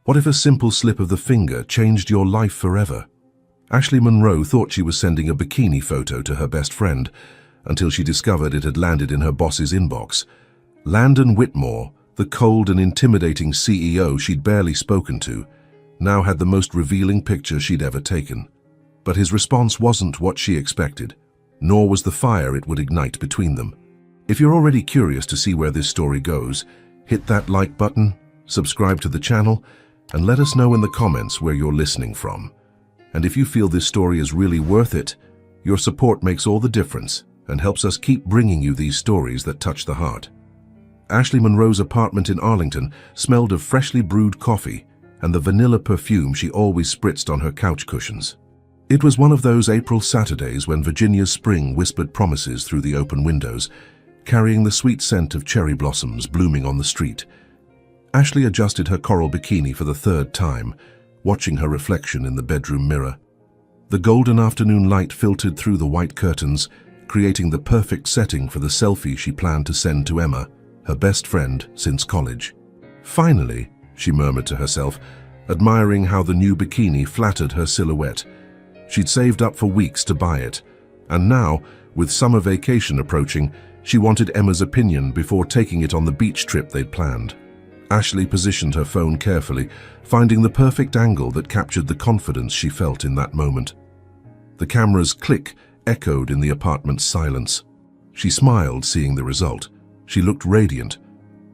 What if a simple slip of the finger changed your life forever? Ashley Monroe thought she was sending a bikini photo to her best friend until she discovered it had landed in her boss's inbox. Landon Whitmore, the cold and intimidating CEO she'd barely spoken to, now had the most revealing picture she'd ever taken. But his response wasn't what she expected, nor was the fire it would ignite between them. If you're already curious to see where this story goes, hit that like button, subscribe to the channel, and let us know in the comments where you're listening from. And if you feel this story is really worth it, your support makes all the difference and helps us keep bringing you these stories that touch the heart. Ashley Monroe's apartment in Arlington smelled of freshly brewed coffee and the vanilla perfume she always spritzed on her couch cushions. It was one of those April Saturdays when Virginia's spring whispered promises through the open windows, carrying the sweet scent of cherry blossoms blooming on the street. Ashley adjusted her coral bikini for the third time, watching her reflection in the bedroom mirror. The golden afternoon light filtered through the white curtains, creating the perfect setting for the selfie she planned to send to Emma, her best friend since college. Finally, she murmured to herself, admiring how the new bikini flattered her silhouette. She'd saved up for weeks to buy it, and now, with summer vacation approaching, she wanted Emma's opinion before taking it on the beach trip they'd planned. Ashley positioned her phone carefully, finding the perfect angle that captured the confidence she felt in that moment. The camera's click echoed in the apartment's silence. She smiled, seeing the result. She looked radiant,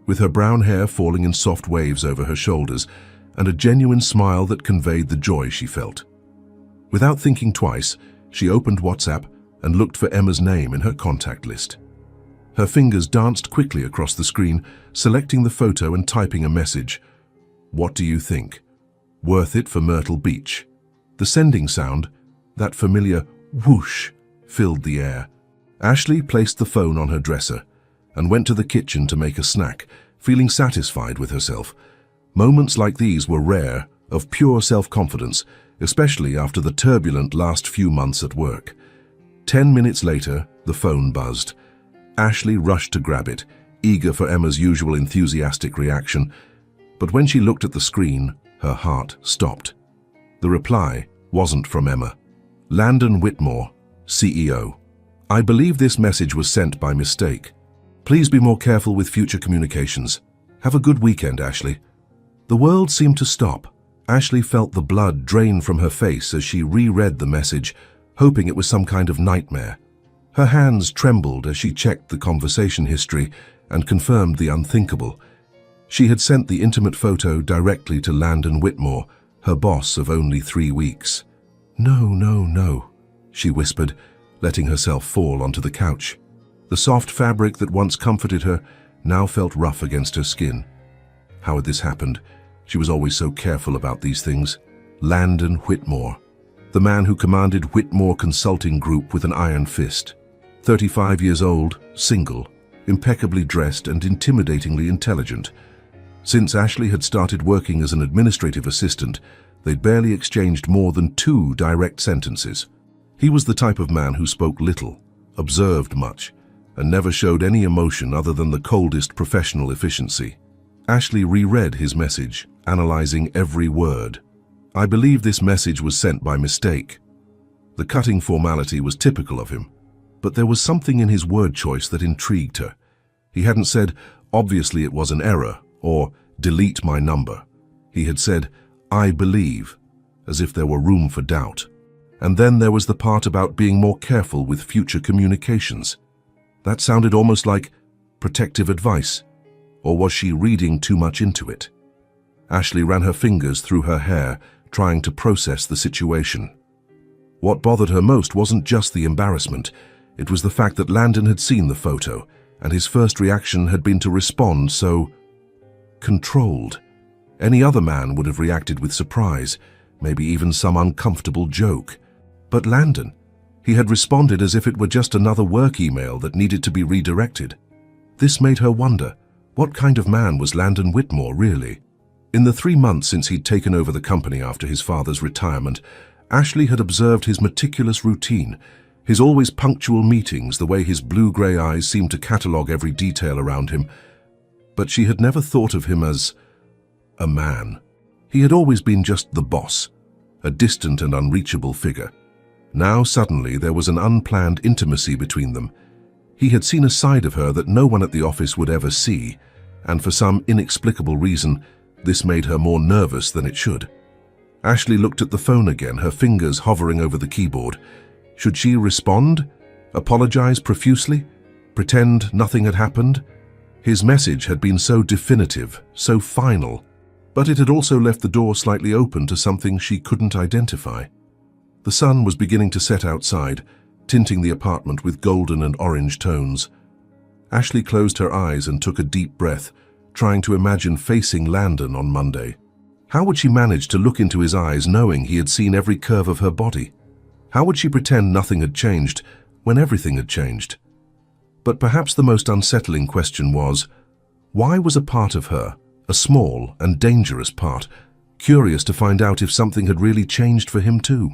with her brown hair falling in soft waves over her shoulders, and a genuine smile that conveyed the joy she felt. Without thinking twice, she opened WhatsApp and looked for Emma's name in her contact list. Her fingers danced quickly across the screen, selecting the photo and typing a message. "What do you think? Worth it for Myrtle Beach?" The sending sound, that familiar whoosh, filled the air. Ashley placed the phone on her dresser and went to the kitchen to make a snack, feeling satisfied with herself. Moments like these were rare, of pure self-confidence, especially after the turbulent last few months at work. 10 minutes later, the phone buzzed. Ashley rushed to grab it, eager for Emma's usual enthusiastic reaction. But when she looked at the screen, her heart stopped. The reply wasn't from Emma. Landon Whitmore, CEO. "I believe this message was sent by mistake. Please be more careful with future communications. Have a good weekend, Ashley." The world seemed to stop. Ashley felt the blood drain from her face as she reread the message, hoping it was some kind of nightmare. Her hands trembled as she checked the conversation history and confirmed the unthinkable. She had sent the intimate photo directly to Landon Whitmore, her boss of only 3 weeks. "No, no, no," she whispered, letting herself fall onto the couch. The soft fabric that once comforted her now felt rough against her skin. How had this happened? She was always so careful about these things. Landon Whitmore, the man who commanded Whitmore Consulting Group with an iron fist. 35 years old, single, impeccably dressed and intimidatingly intelligent. Since Ashley had started working as an administrative assistant, they'd barely exchanged more than 2 direct sentences. He was the type of man who spoke little, observed much, and never showed any emotion other than the coldest professional efficiency. Ashley reread his message, analyzing every word. "I believe this message was sent by mistake." The cutting formality was typical of him, but there was something in his word choice that intrigued her. He hadn't said, "Obviously it was an error," or "delete my number." He had said, "I believe," as if there were room for doubt. And then there was the part about being more careful with future communications. That sounded almost like protective advice. Or was she reading too much into it? Ashley ran her fingers through her hair, trying to process the situation. What bothered her most wasn't just the embarrassment. It was the fact that Landon had seen the photo, and his first reaction had been to respond so controlled. Any other man would have reacted with surprise, maybe even some uncomfortable joke. But Landon, he had responded as if it were just another work email that needed to be redirected. This made her wonder, what kind of man was Landon Whitmore really? In the 3 months since he'd taken over the company after his father's retirement, Ashley had observed his meticulous routine, his always punctual meetings, the way his blue-grey eyes seemed to catalogue every detail around him. But she had never thought of him as a man. He had always been just the boss, a distant and unreachable figure. Now suddenly there was an unplanned intimacy between them. He had seen a side of her that no one at the office would ever see, and for some inexplicable reason, this made her more nervous than it should. Ashley looked at the phone again, her fingers hovering over the keyboard. Should she respond? Apologize profusely? Pretend nothing had happened? His message had been so definitive, so final, but it had also left the door slightly open to something she couldn't identify. The sun was beginning to set outside, tinting the apartment with golden and orange tones. Ashley closed her eyes and took a deep breath, trying to imagine facing Landon on Monday. How would she manage to look into his eyes knowing he had seen every curve of her body? How would she pretend nothing had changed when everything had changed? But perhaps the most unsettling question was, why was a part of her, a small and dangerous part, curious to find out if something had really changed for him too?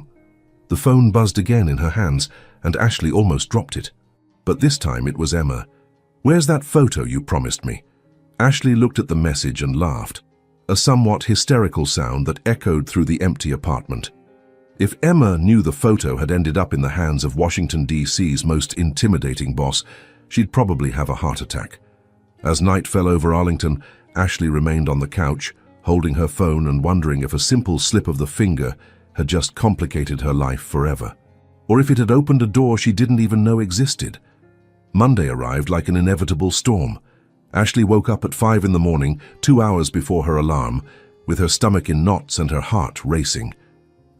The phone buzzed again in her hands, and Ashley almost dropped it. But this time it was Emma. "Where's that photo you promised me?" Ashley looked at the message and laughed, a somewhat hysterical sound that echoed through the empty apartment. If Emma knew the photo had ended up in the hands of Washington, D.C.'s most intimidating boss, she'd probably have a heart attack. As night fell over Arlington, Ashley remained on the couch, holding her phone and wondering if a simple slip of the finger had just complicated her life forever, or if it had opened a door she didn't even know existed. Monday arrived like an inevitable storm. Ashley woke up at 5 in the morning, 2 hours before her alarm, with her stomach in knots and her heart racing.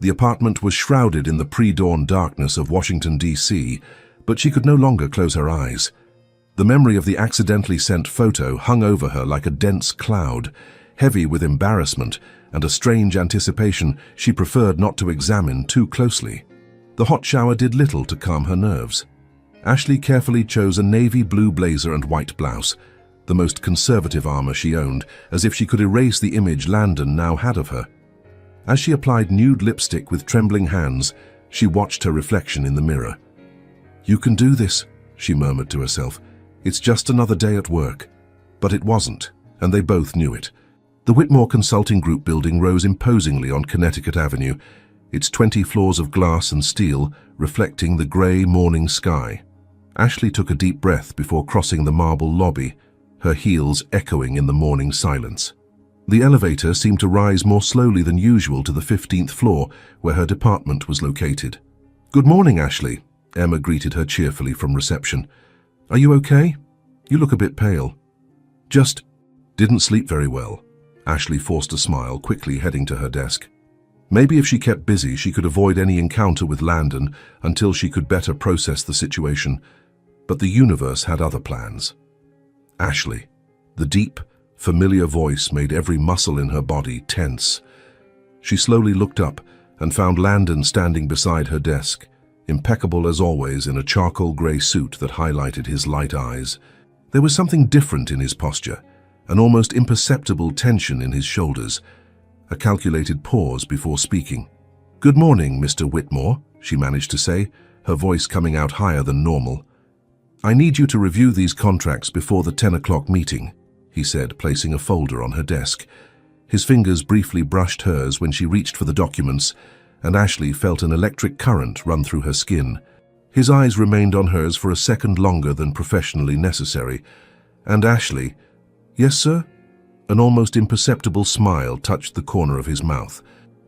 The apartment was shrouded in the pre-dawn darkness of Washington, D.C., but she could no longer close her eyes. The memory of the accidentally sent photo hung over her like a dense cloud, heavy with embarrassment and a strange anticipation she preferred not to examine too closely. The hot shower did little to calm her nerves. Ashley carefully chose a navy blue blazer and white blouse, the most conservative armor she owned, as if she could erase the image Landon now had of her. As she applied nude lipstick with trembling hands, she watched her reflection in the mirror. "You can do this," she murmured to herself. "It's just another day at work." But it wasn't, and they both knew it. The Whitmore Consulting Group building rose imposingly on Connecticut Avenue, its 20 floors of glass and steel reflecting the gray morning sky. Ashley took a deep breath before crossing the marble lobby, her heels echoing in the morning silence. The elevator seemed to rise more slowly than usual to the 15th floor, where her department was located. "Good morning, Ashley," Emma greeted her cheerfully from reception. "Are you okay? You look a bit pale." "Just didn't sleep very well." Ashley forced a smile, quickly heading to her desk. Maybe if she kept busy, she could avoid any encounter with Landon until she could better process the situation. But the universe had other plans. Ashley. The deep, familiar voice made every muscle in her body tense. She slowly looked up and found Landon standing beside her desk, impeccable as always in a charcoal grey suit that highlighted his light eyes. There was something different in his posture, an almost imperceptible tension in his shoulders, a calculated pause before speaking. "Good morning, Mr. Whitmore," she managed to say, her voice coming out higher than normal. "I need you to review these contracts before the 10 o'clock meeting," he said, placing a folder on her desk. His fingers briefly brushed hers when she reached for the documents, and Ashley felt an electric current run through her skin. His eyes remained on hers for a second longer than professionally necessary, and Ashley, "Yes, sir?" An almost imperceptible smile touched the corner of his mouth.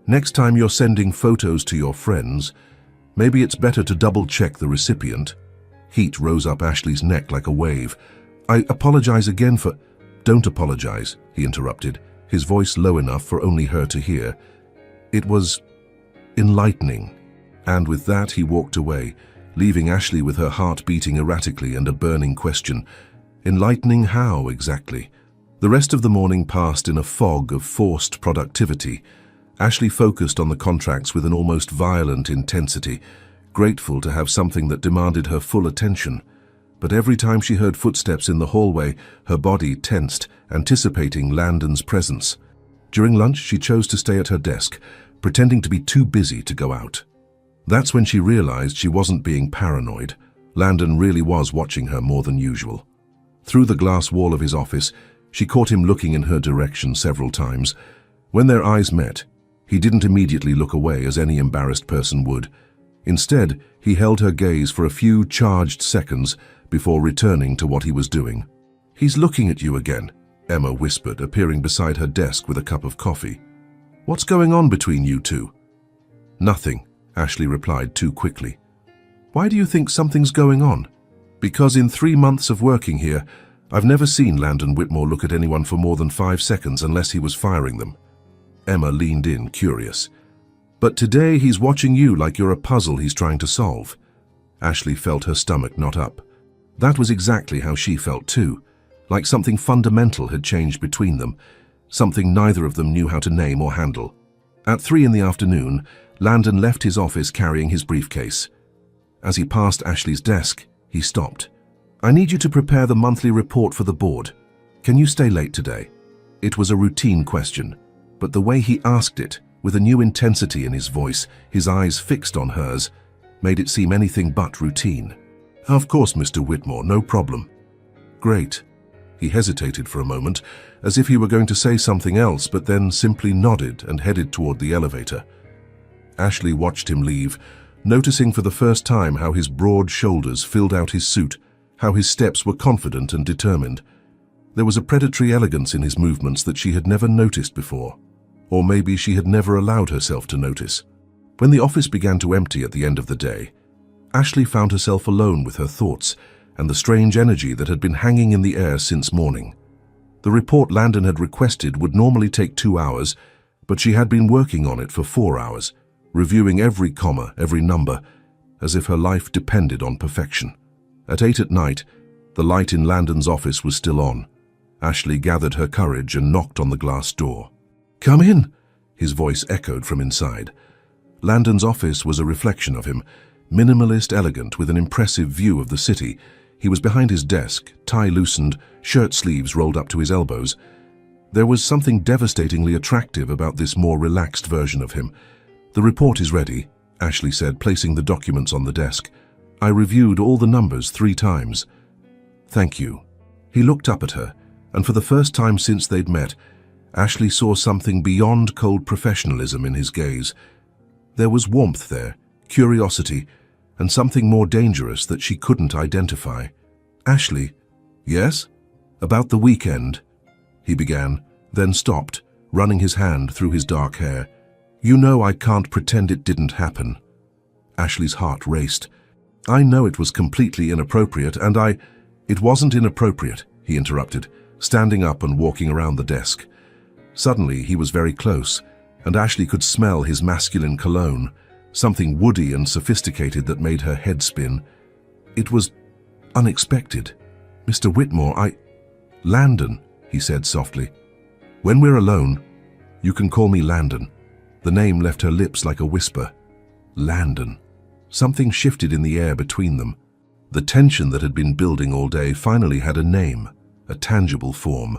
"Next time you're sending photos to your friends, maybe it's better to double-check the recipient." Heat rose up Ashley's neck like a wave. "I apologize again for—" "Don't apologize," he interrupted, his voice low enough for only her to hear. "It was enlightening." And with that he walked away, leaving Ashley with her heart beating erratically and a burning question. Enlightening how, exactly? The rest of the morning passed in a fog of forced productivity. Ashley focused on the contracts with an almost violent intensity, grateful to have something that demanded her full attention. But every time she heard footsteps in the hallway, her body tensed, anticipating Landon's presence. During lunch, she chose to stay at her desk, pretending to be too busy to go out. That's when she realized she wasn't being paranoid. Landon really was watching her more than usual. Through the glass wall of his office, she caught him looking in her direction several times. When their eyes met, he didn't immediately look away as any embarrassed person would. Instead, he held her gaze for a few charged seconds before returning to what he was doing. "He's looking at you again," Emma whispered, appearing beside her desk with a cup of coffee. "What's going on between you two?" "Nothing," Ashley replied too quickly. "Why do you think something's going on?" "Because in 3 months of working here, I've never seen Landon Whitmore look at anyone for more than 5 seconds unless he was firing them." Emma leaned in, curious. "But today he's watching you like you're a puzzle he's trying to solve." Ashley felt her stomach knot up. That was exactly how she felt too, like something fundamental had changed between them, something neither of them knew how to name or handle. At 3 in the afternoon, Landon left his office carrying his briefcase. As he passed Ashley's desk, he stopped. "I need you to prepare the monthly report for the board. Can you stay late today?" It was a routine question, but the way he asked it, with a new intensity in his voice, his eyes fixed on hers, made it seem anything but routine. "Of course, Mr. Whitmore, no problem." "Great." He hesitated for a moment, as if he were going to say something else, but then simply nodded and headed toward the elevator. Ashley watched him leave, noticing for the first time how his broad shoulders filled out his suit, how his steps were confident and determined. There was a predatory elegance in his movements that she had never noticed before. Or maybe she had never allowed herself to notice. When the office began to empty at the end of the day, Ashley found herself alone with her thoughts and the strange energy that had been hanging in the air since morning. The report Landon had requested would normally take 2 hours, but she had been working on it for 4 hours, reviewing every comma, every number, as if her life depended on perfection. At 8 at night, the light in Landon's office was still on. Ashley gathered her courage and knocked on the glass door. "Come in," his voice echoed from inside. Landon's office was a reflection of him, minimalist, elegant, with an impressive view of the city. He was behind his desk, tie loosened, shirt sleeves rolled up to his elbows. There was something devastatingly attractive about this more relaxed version of him. "The report is ready," Ashley said, placing the documents on the desk. "I reviewed all the numbers 3 times." "Thank you." He looked up at her, and for the first time since they'd met, Ashley saw something beyond cold professionalism in his gaze. There was warmth there, curiosity, and something more dangerous that she couldn't identify. "Ashley." "Yes?" "About the weekend," he began, then stopped, running his hand through his dark hair. "You know I can't pretend it didn't happen." Ashley's heart raced. "I know it was completely inappropriate, and It wasn't inappropriate," he interrupted, standing up and walking around the desk. Suddenly, he was very close, and Ashley could smell his masculine cologne, something woody and sophisticated that made her head spin. It was unexpected. "Mr. Whitmore, Landon," he said softly. "When we're alone, you can call me Landon." The name left her lips like a whisper. Landon. Something shifted in the air between them. The tension that had been building all day finally had a name, a tangible form.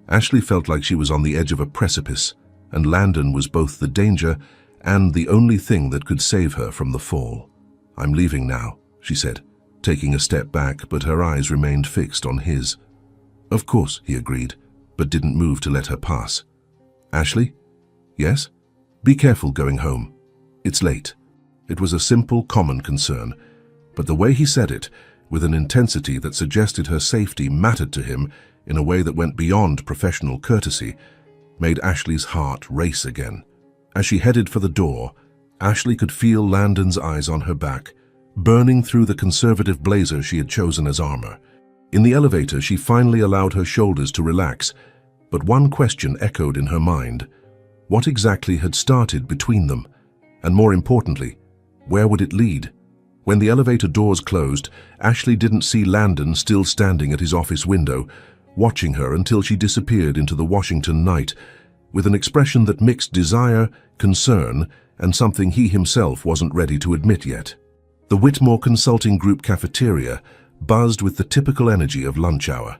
Ashley felt like she was on the edge of a precipice, and Landon was both the danger and the only thing that could save her from the fall. "I'm leaving now," she said, taking a step back, but her eyes remained fixed on his. "Of course," he agreed, but didn't move to let her pass. "Ashley?" "Yes?" "Be careful going home. It's late." It was a simple, common concern, but the way he said it, with an intensity that suggested her safety mattered to him in a way that went beyond professional courtesy, made Ashley's heart race again. As she headed for the door, Ashley could feel Landon's eyes on her back, burning through the conservative blazer she had chosen as armor. In the elevator, she finally allowed her shoulders to relax, but one question echoed in her mind. What exactly had started between them? And more importantly, where would it lead? When the elevator doors closed, Ashley didn't see Landon still standing at his office window, watching her until she disappeared into the Washington night, with an expression that mixed desire, concern, and something he himself wasn't ready to admit yet. The Whitmore Consulting Group cafeteria buzzed with the typical energy of lunch hour.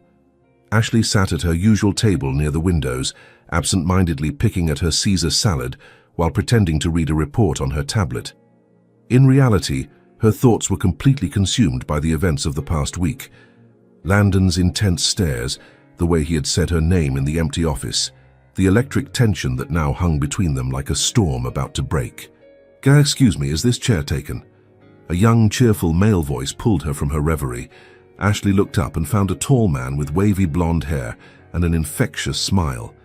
Ashley sat at her usual table near the windows, absent-mindedly picking at her Caesar salad while pretending to read a report on her tablet. In reality, her thoughts were completely consumed by the events of the past week. Landon's intense stares, the way he had said her name in the empty office, the electric tension that now hung between them like a storm about to break. "Excuse me, is this chair taken?" A young, cheerful male voice pulled her from her reverie. Ashley looked up and found a tall man with wavy blonde hair and an infectious smile.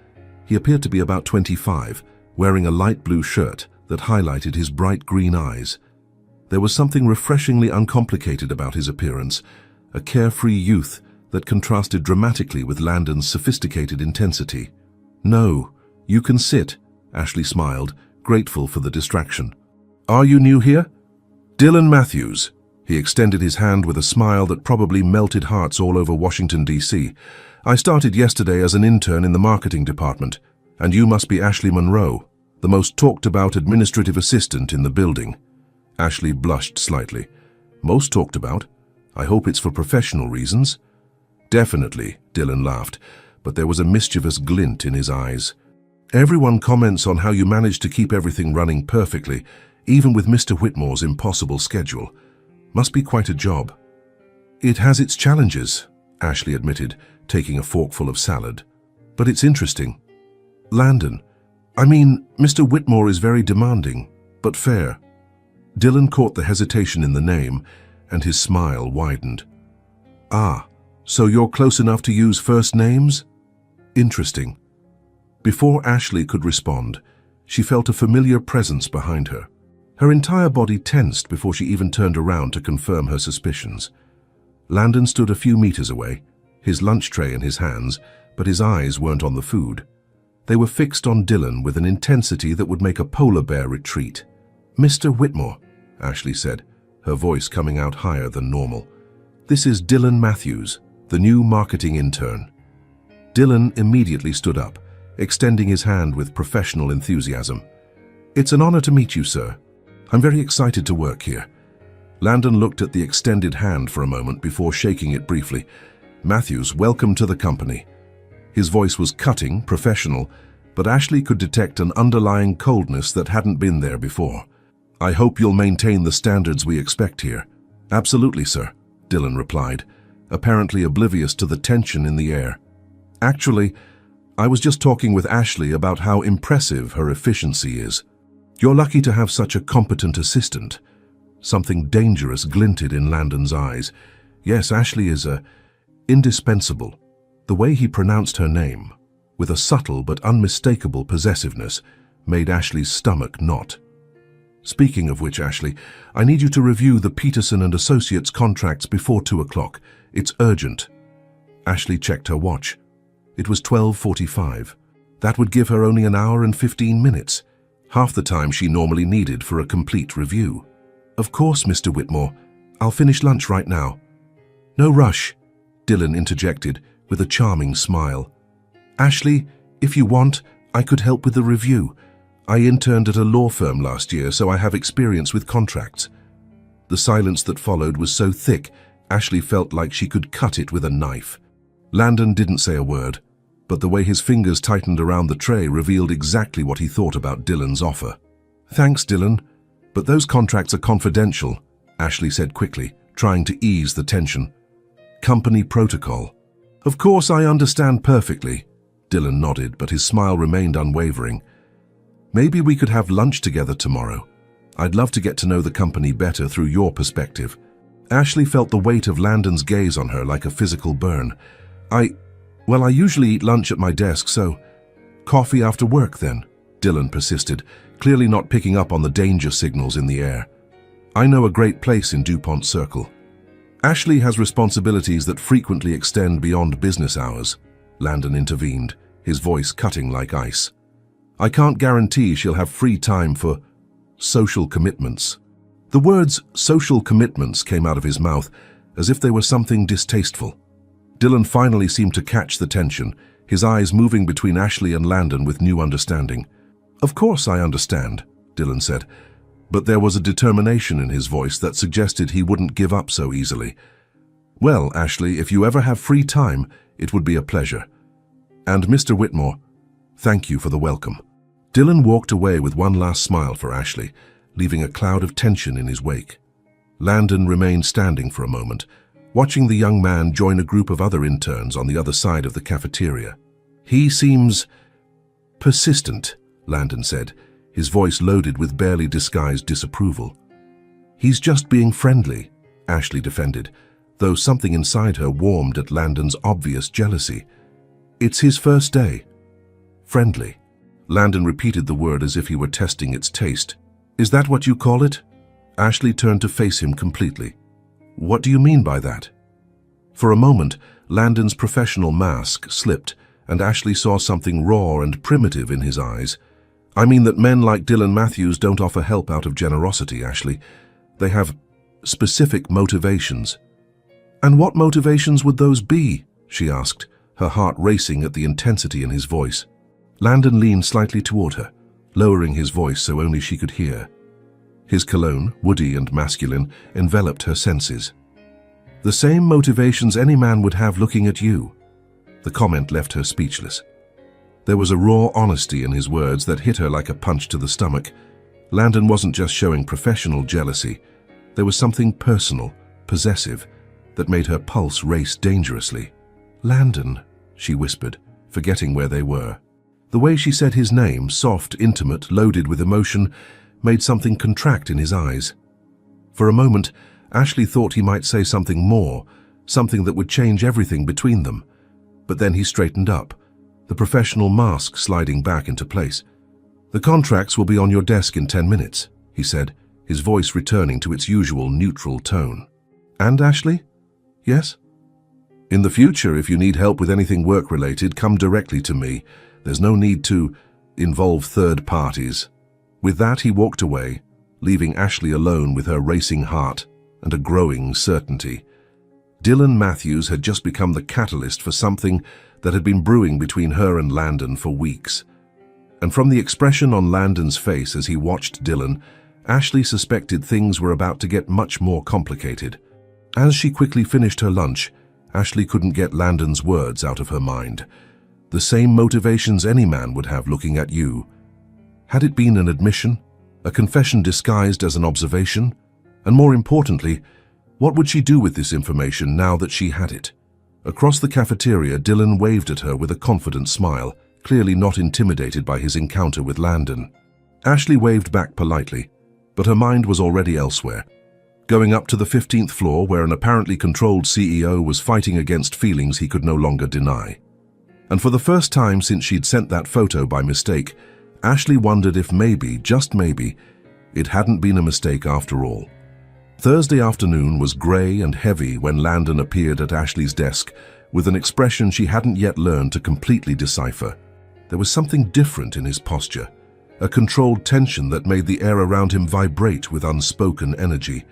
He appeared to be about 25, wearing a light blue shirt that highlighted his bright green eyes. There was something refreshingly uncomplicated about his appearance, a carefree youth that contrasted dramatically with Landon's sophisticated intensity. "No, you can sit," Ashley smiled, grateful for the distraction. "Are you new here?" "Dylan Matthews." He extended his hand with a smile that probably melted hearts all over Washington, D.C. "I started yesterday as an intern in the marketing department, and you must be Ashley Monroe, the most talked-about administrative assistant in the building." Ashley blushed slightly. "Most talked about? I hope it's for professional reasons." "Definitely," Dylan laughed, but there was a mischievous glint in his eyes. "Everyone comments on how you managed to keep everything running perfectly, even with Mr. Whitmore's impossible schedule. Must be quite a job." "It has its challenges," Ashley admitted, taking a forkful of salad. "But it's interesting." "Landon, Mr. Whitmore is very demanding, but fair." Dylan caught the hesitation in the name, and his smile widened. "Ah, so you're close enough to use first names? Interesting." Before Ashley could respond, she felt a familiar presence behind her. Her entire body tensed before she even turned around to confirm her suspicions. Landon stood a few meters away, his lunch tray in his hands, but his eyes weren't on the food. They were fixed on Dylan with an intensity that would make a polar bear retreat. "Mr. Whitmore," Ashley said, her voice coming out higher than normal. "This is Dylan Matthews, the new marketing intern." Dylan immediately stood up, extending his hand with professional enthusiasm. "It's an honor to meet you, sir. I'm very excited to work here." Landon looked at the extended hand for a moment before shaking it briefly. "Matthews, welcome to the company." His voice was cutting, professional, but Ashley could detect an underlying coldness that hadn't been there before. "I hope you'll maintain the standards we expect here." "Absolutely, sir," Dylan replied, apparently oblivious to the tension in the air. "Actually, I was just talking with Ashley about how impressive her efficiency is. You're lucky to have such a competent assistant." Something dangerous glinted in Landon's eyes. Yes, Ashley is indispensable. The way he pronounced her name, with a subtle but unmistakable possessiveness, made Ashley's stomach knot. "Speaking of which, Ashley, I need you to review the Peterson & Associates contracts before 2 o'clock. It's urgent." Ashley checked her watch. It was 12:45. That would give her only an hour and 15 minutes, half the time she normally needed for a complete review. "Of course, Mr. Whitmore. I'll finish lunch right now." "No rush," Dylan interjected with a charming smile. "Ashley, if you want, I could help with the review. I interned at a law firm last year, so I have experience with contracts." The silence that followed was so thick, Ashley felt like she could cut it with a knife. Landon didn't say a word, but the way his fingers tightened around the tray revealed exactly what he thought about Dylan's offer. "Thanks, Dylan, but those contracts are confidential," Ashley said quickly, trying to ease the tension. "Company protocol." "Of course, I understand perfectly." Dylan nodded, but his smile remained unwavering. "Maybe we could have lunch together tomorrow. I'd love to get to know the company better through your perspective." Ashley felt the weight of Landon's gaze on her like a physical burn. I usually eat lunch at my desk, so..." "Coffee after work, then?" Dylan persisted, clearly not picking up on the danger signals in the air. "I know a great place in DuPont Circle." "Ashley has responsibilities that frequently extend beyond business hours," Landon intervened, his voice cutting like ice. "I can't guarantee she'll have free time for social commitments." The words social commitments came out of his mouth as if they were something distasteful. Dylan finally seemed to catch the tension, his eyes moving between Ashley and Landon with new understanding. "Of course I understand," Dylan said, but there was a determination in his voice that suggested he wouldn't give up so easily. "Well, Ashley, if you ever have free time, it would be a pleasure. And Mr. Whitmore, thank you for the welcome." Dylan walked away with one last smile for Ashley, leaving a cloud of tension in his wake. Landon remained standing for a moment, watching the young man join a group of other interns on the other side of the cafeteria. "He seems Persistent, Landon said, his voice loaded with barely disguised disapproval. He's just being friendly, Ashley defended, though something inside her warmed at Landon's obvious jealousy. It's his first day. Friendly. Landon repeated the word as if he were testing its taste. Is that what you call it? Ashley turned to face him completely. What do you mean by that? For a moment, Landon's professional mask slipped, and Ashley saw something raw and primitive in his eyes. I mean that men like Dylan Matthews don't offer help out of generosity, Ashley. They have specific motivations. And what motivations would those be? She asked, her heart racing at the intensity in his voice. Landon leaned slightly toward her, lowering his voice so only she could hear. His cologne, woody and masculine, enveloped her senses. The same motivations any man would have looking at you. The comment left her speechless. There was a raw honesty in his words that hit her like a punch to the stomach. Landon wasn't just showing professional jealousy. There was something personal, possessive, that made her pulse race dangerously. Landon, she whispered, forgetting where they were. The way she said his name, soft, intimate, loaded with emotion, made something contract in his eyes. For a moment, Ashley thought he might say something more, something that would change everything between them. But then he straightened up, the professional mask sliding back into place. The contracts will be on your desk in 10 minutes, he said, his voice returning to its usual neutral tone. And Ashley? Yes? In the future, if you need help with anything work-related, come directly to me. There's no need to involve third parties. With that, he walked away, leaving Ashley alone with her racing heart and a growing certainty. Dylan Matthews had just become the catalyst for something that had been brewing between her and Landon for weeks. And from the expression on Landon's face as he watched Dylan, Ashley suspected things were about to get much more complicated. As she quickly finished her lunch, Ashley couldn't get Landon's words out of her mind. The same motivations any man would have looking at you. Had it been an admission, a confession disguised as an observation? And more importantly, what would she do with this information now that she had it? Across the cafeteria, Dylan waved at her with a confident smile, clearly not intimidated by his encounter with Landon. Ashley waved back politely, but her mind was already elsewhere. Going up to the 15th floor where an apparently controlled CEO was fighting against feelings he could no longer deny. And for the first time since she'd sent that photo by mistake, Ashley wondered if maybe, just maybe, it hadn't been a mistake after all. Thursday afternoon was grey and heavy when Landon appeared at Ashley's desk with an expression she hadn't yet learned to completely decipher. There was something different in his posture, a controlled tension that made the air around him vibrate with unspoken energy.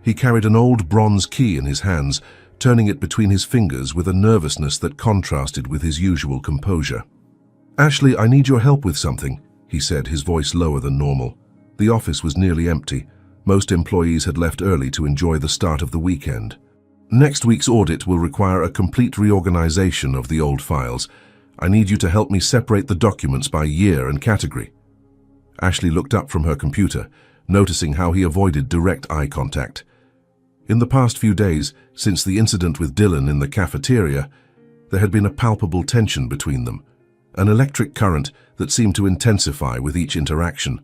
He carried an old bronze key in his hands, turning it between his fingers with a nervousness that contrasted with his usual composure. "Ashley, I need your help with something," he said, his voice lower than normal. The office was nearly empty. Most employees had left early to enjoy the start of the weekend. "Next week's audit will require a complete reorganization of the old files. I need you to help me separate the documents by year and category." Ashley looked up from her computer, noticing how he avoided direct eye contact. In the past few days, since the incident with Dylan in the cafeteria, there had been a palpable tension between them, an electric current that seemed to intensify with each interaction.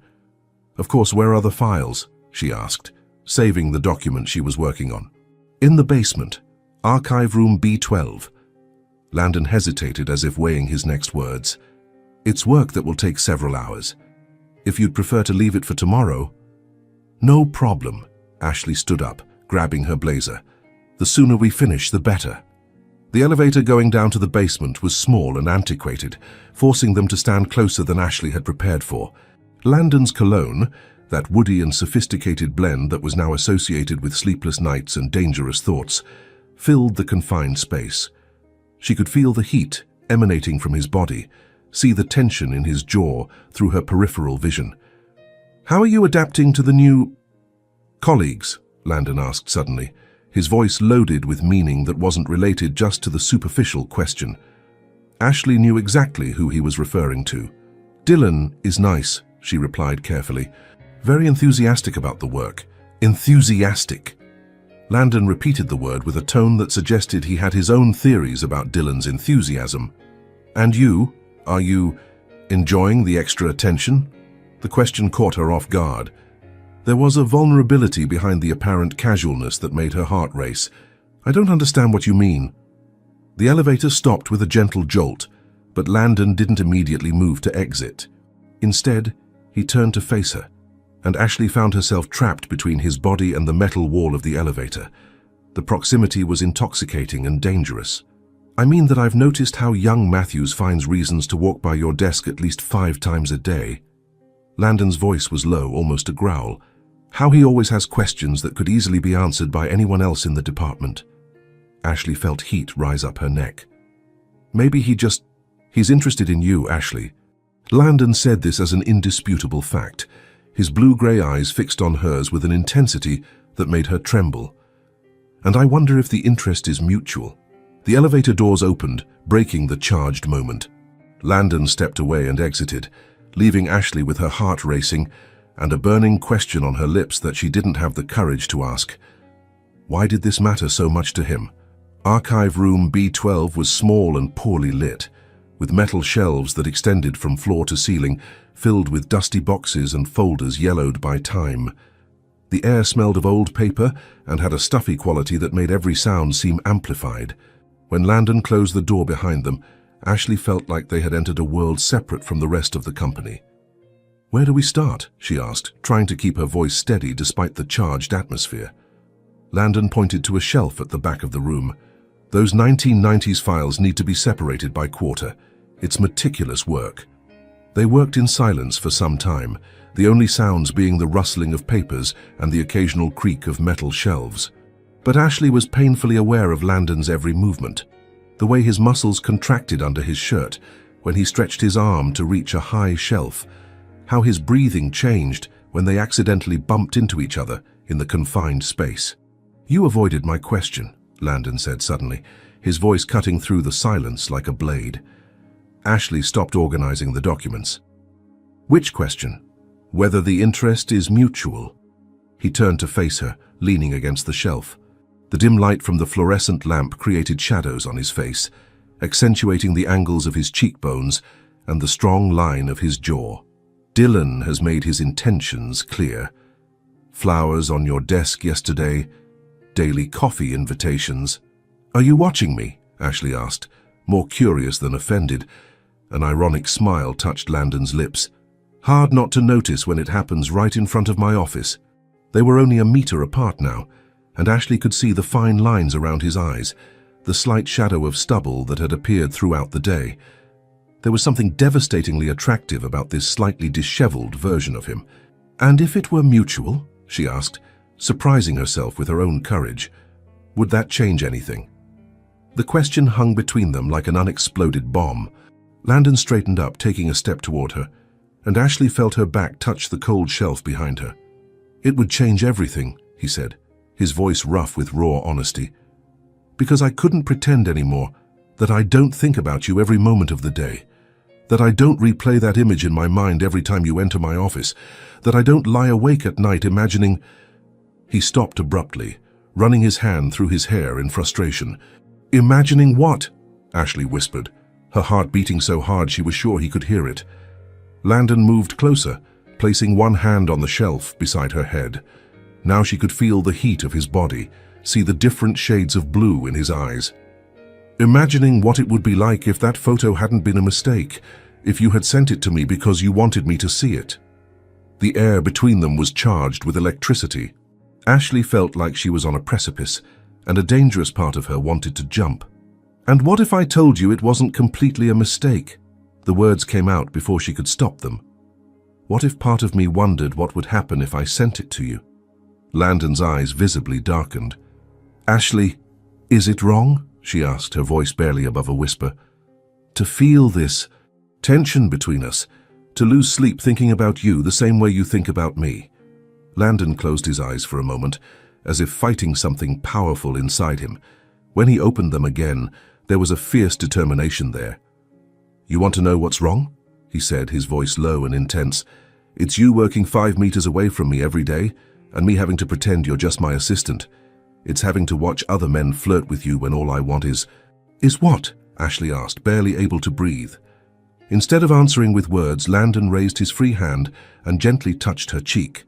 "Of course, where are the files?" she asked, saving the document she was working on. "In the basement, archive room B12. Landon hesitated as if weighing his next words. "It's work that will take several hours. If you'd prefer to leave it for tomorrow." "No problem." Ashley stood up, grabbing her blazer. "The sooner we finish, the better." The elevator going down to the basement was small and antiquated, forcing them to stand closer than Ashley had prepared for. Landon's cologne, that woody and sophisticated blend that was now associated with sleepless nights and dangerous thoughts, filled the confined space. She could feel the heat emanating from his body, see the tension in his jaw through her peripheral vision. "How are you adapting to the new colleagues?" Landon asked suddenly, his voice loaded with meaning that wasn't related just to the superficial question. Ashley knew exactly who he was referring to. "Dylan is nice," she replied carefully. "Very enthusiastic about the work." Enthusiastic. Landon repeated the word with a tone that suggested he had his own theories about Dylan's enthusiasm. "And you? Are you Enjoying the extra attention? The question caught her off guard. There was a vulnerability behind the apparent casualness that made her heart race. I don't understand what you mean. The elevator stopped with a gentle jolt, but Landon didn't immediately move to exit. Instead, he turned to face her, and Ashley found herself trapped between his body and the metal wall of the elevator. The proximity was intoxicating and dangerous. I mean that I've noticed how young Matthews finds reasons to walk by your desk at least 5 times a day. Landon's voice was low, almost a growl. How he always has questions that could easily be answered by anyone else in the department. Ashley felt heat rise up her neck. Maybe he's interested in you, Ashley. Landon said this as an indisputable fact, his blue-gray eyes fixed on hers with an intensity that made her tremble. And I wonder if the interest is mutual. The elevator doors opened, breaking the charged moment. Landon stepped away and exited, leaving Ashley with her heart racing and a burning question on her lips that she didn't have the courage to ask. Why did this matter so much to him? Archive room B12 was small and poorly lit, with metal shelves that extended from floor to ceiling, filled with dusty boxes and folders yellowed by time. The air smelled of old paper and had a stuffy quality that made every sound seem amplified. When Landon closed the door behind them, Ashley felt like they had entered a world separate from the rest of the company. "Where do we start?" she asked, trying to keep her voice steady despite the charged atmosphere. Landon pointed to a shelf at the back of the room. "Those 1990s files need to be separated by quarter. It's meticulous work." They worked in silence for some time, the only sounds being the rustling of papers and the occasional creak of metal shelves. But Ashley was painfully aware of Landon's every movement. The way his muscles contracted under his shirt when he stretched his arm to reach a high shelf. How his breathing changed when they accidentally bumped into each other in the confined space. "You avoided my question," Landon said suddenly, his voice cutting through the silence like a blade. Ashley stopped organizing the documents. "Which question? Whether the interest is mutual?" He turned to face her, leaning against the shelf. The dim light from the fluorescent lamp created shadows on his face, accentuating the angles of his cheekbones and the strong line of his jaw. "Dylan has made his intentions clear. Flowers on your desk yesterday, daily coffee invitations." "Are you watching me?" Ashley asked, more curious than offended. An ironic smile touched Landon's lips. "Hard not to notice when it happens right in front of my office." They were only a meter apart now, and Ashley could see the fine lines around his eyes, the slight shadow of stubble that had appeared throughout the day. There was something devastatingly attractive about this slightly disheveled version of him. "And if it were mutual?" she asked, surprising herself with her own courage. "Would that change anything?" The question hung between them like an unexploded bomb. Landon straightened up, taking a step toward her, and Ashley felt her back touch the cold shelf behind her. "It would change everything," he said, his voice rough with raw honesty. "Because I couldn't pretend anymore that I don't think about you every moment of the day, that I don't replay that image in my mind every time you enter my office, that I don't lie awake at night imagining—" He stopped abruptly, running his hand through his hair in frustration. "Imagining what?" Ashley whispered, her heart beating so hard she was sure he could hear it. Landon moved closer, placing one hand on the shelf beside her head. Now she could feel the heat of his body, see the different shades of blue in his eyes. "Imagining what it would be like if that photo hadn't been a mistake, if you had sent it to me because you wanted me to see it." The air between them was charged with electricity. Ashley felt like she was on a precipice, and a dangerous part of her wanted to jump. "And what if I told you it wasn't completely a mistake?" The words came out before she could stop them. "What if part of me wondered what would happen if I sent it to you?" Landon's eyes visibly darkened. "Ashley, is it wrong?" she asked, her voice barely above a whisper. "To feel this tension between us, to lose sleep thinking about you the same way you think about me." Landon closed his eyes for a moment, as if fighting something powerful inside him. When he opened them again, there was a fierce determination there. "You want to know what's wrong?" he said, his voice low and intense. "It's you working 5 meters away from me every day, and me having to pretend you're just my assistant. It's having to watch other men flirt with you when all I want is—" "Is what?" Ashley asked, barely able to breathe. Instead of answering with words, Landon raised his free hand and gently touched her cheek.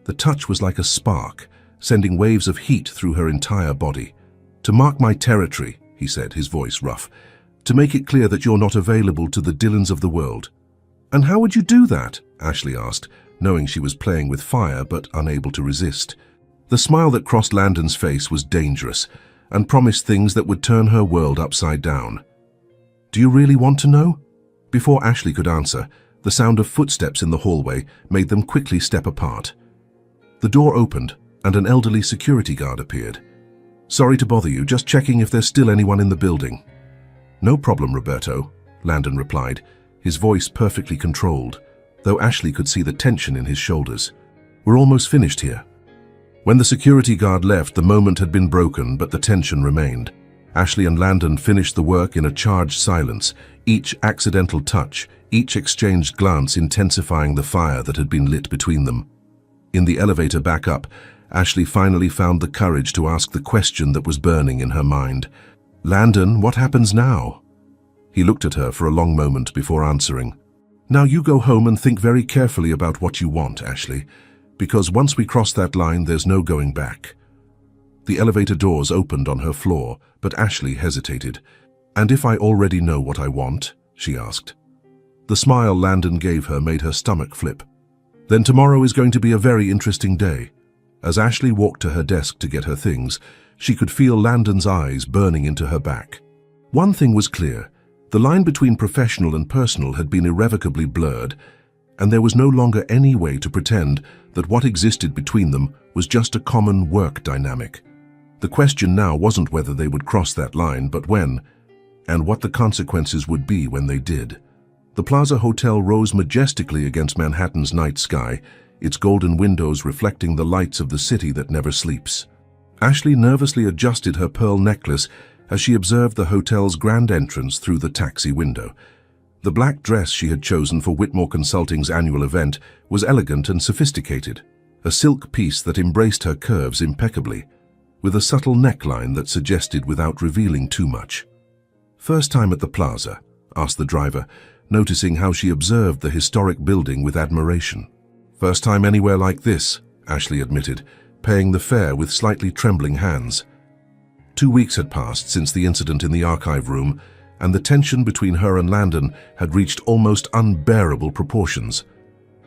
The touch was like a spark, sending waves of heat through her entire body. "To mark my territory," he said, his voice rough. "To make it clear that you're not available to the Dylans of the world." "And how would you do that?" Ashley asked, knowing she was playing with fire but unable to resist. The smile that crossed Landon's face was dangerous and promised things that would turn her world upside down. "Do you really want to know?" Before Ashley could answer, the sound of footsteps in the hallway made them quickly step apart. The door opened and an elderly security guard appeared. "Sorry to bother you, just checking if there's still anyone in the building." "No problem, Roberto," Landon replied, his voice perfectly controlled, though Ashley could see the tension in his shoulders. "We're almost finished here." When the security guard left, the moment had been broken, but the tension remained. Ashley and Landon finished the work in a charged silence, each accidental touch, each exchanged glance intensifying the fire that had been lit between them. In the elevator back up, Ashley finally found the courage to ask the question that was burning in her mind. "Landon, what happens now?" He looked at her for a long moment before answering. "Now you go home and think very carefully about what you want, Ashley, because once we cross that line, there's no going back." The elevator doors opened on her floor, but Ashley hesitated. "And if I already know what I want?" she asked. The smile Landon gave her made her stomach flip. "Then tomorrow is going to be a very interesting day." As Ashley walked to her desk to get her things, she could feel Landon's eyes burning into her back. One thing was clear: the line between professional and personal had been irrevocably blurred, and there was no longer any way to pretend that what existed between them was just a common work dynamic. The question now wasn't whether they would cross that line, but when, and what the consequences would be when they did. The Plaza Hotel rose majestically against Manhattan's night sky, its golden windows reflecting the lights of the city that never sleeps. Ashley nervously adjusted her pearl necklace as she observed the hotel's grand entrance through the taxi window. The black dress she had chosen for Whitmore Consulting's annual event was elegant and sophisticated, a silk piece that embraced her curves impeccably, with a subtle neckline that suggested without revealing too much. "First time at the Plaza?" asked the driver, noticing how she observed the historic building with admiration. "First time anywhere like this," Ashley admitted, paying the fare with slightly trembling hands. 2 weeks had passed since the incident in the archive room, and the tension between her and Landon had reached almost unbearable proportions.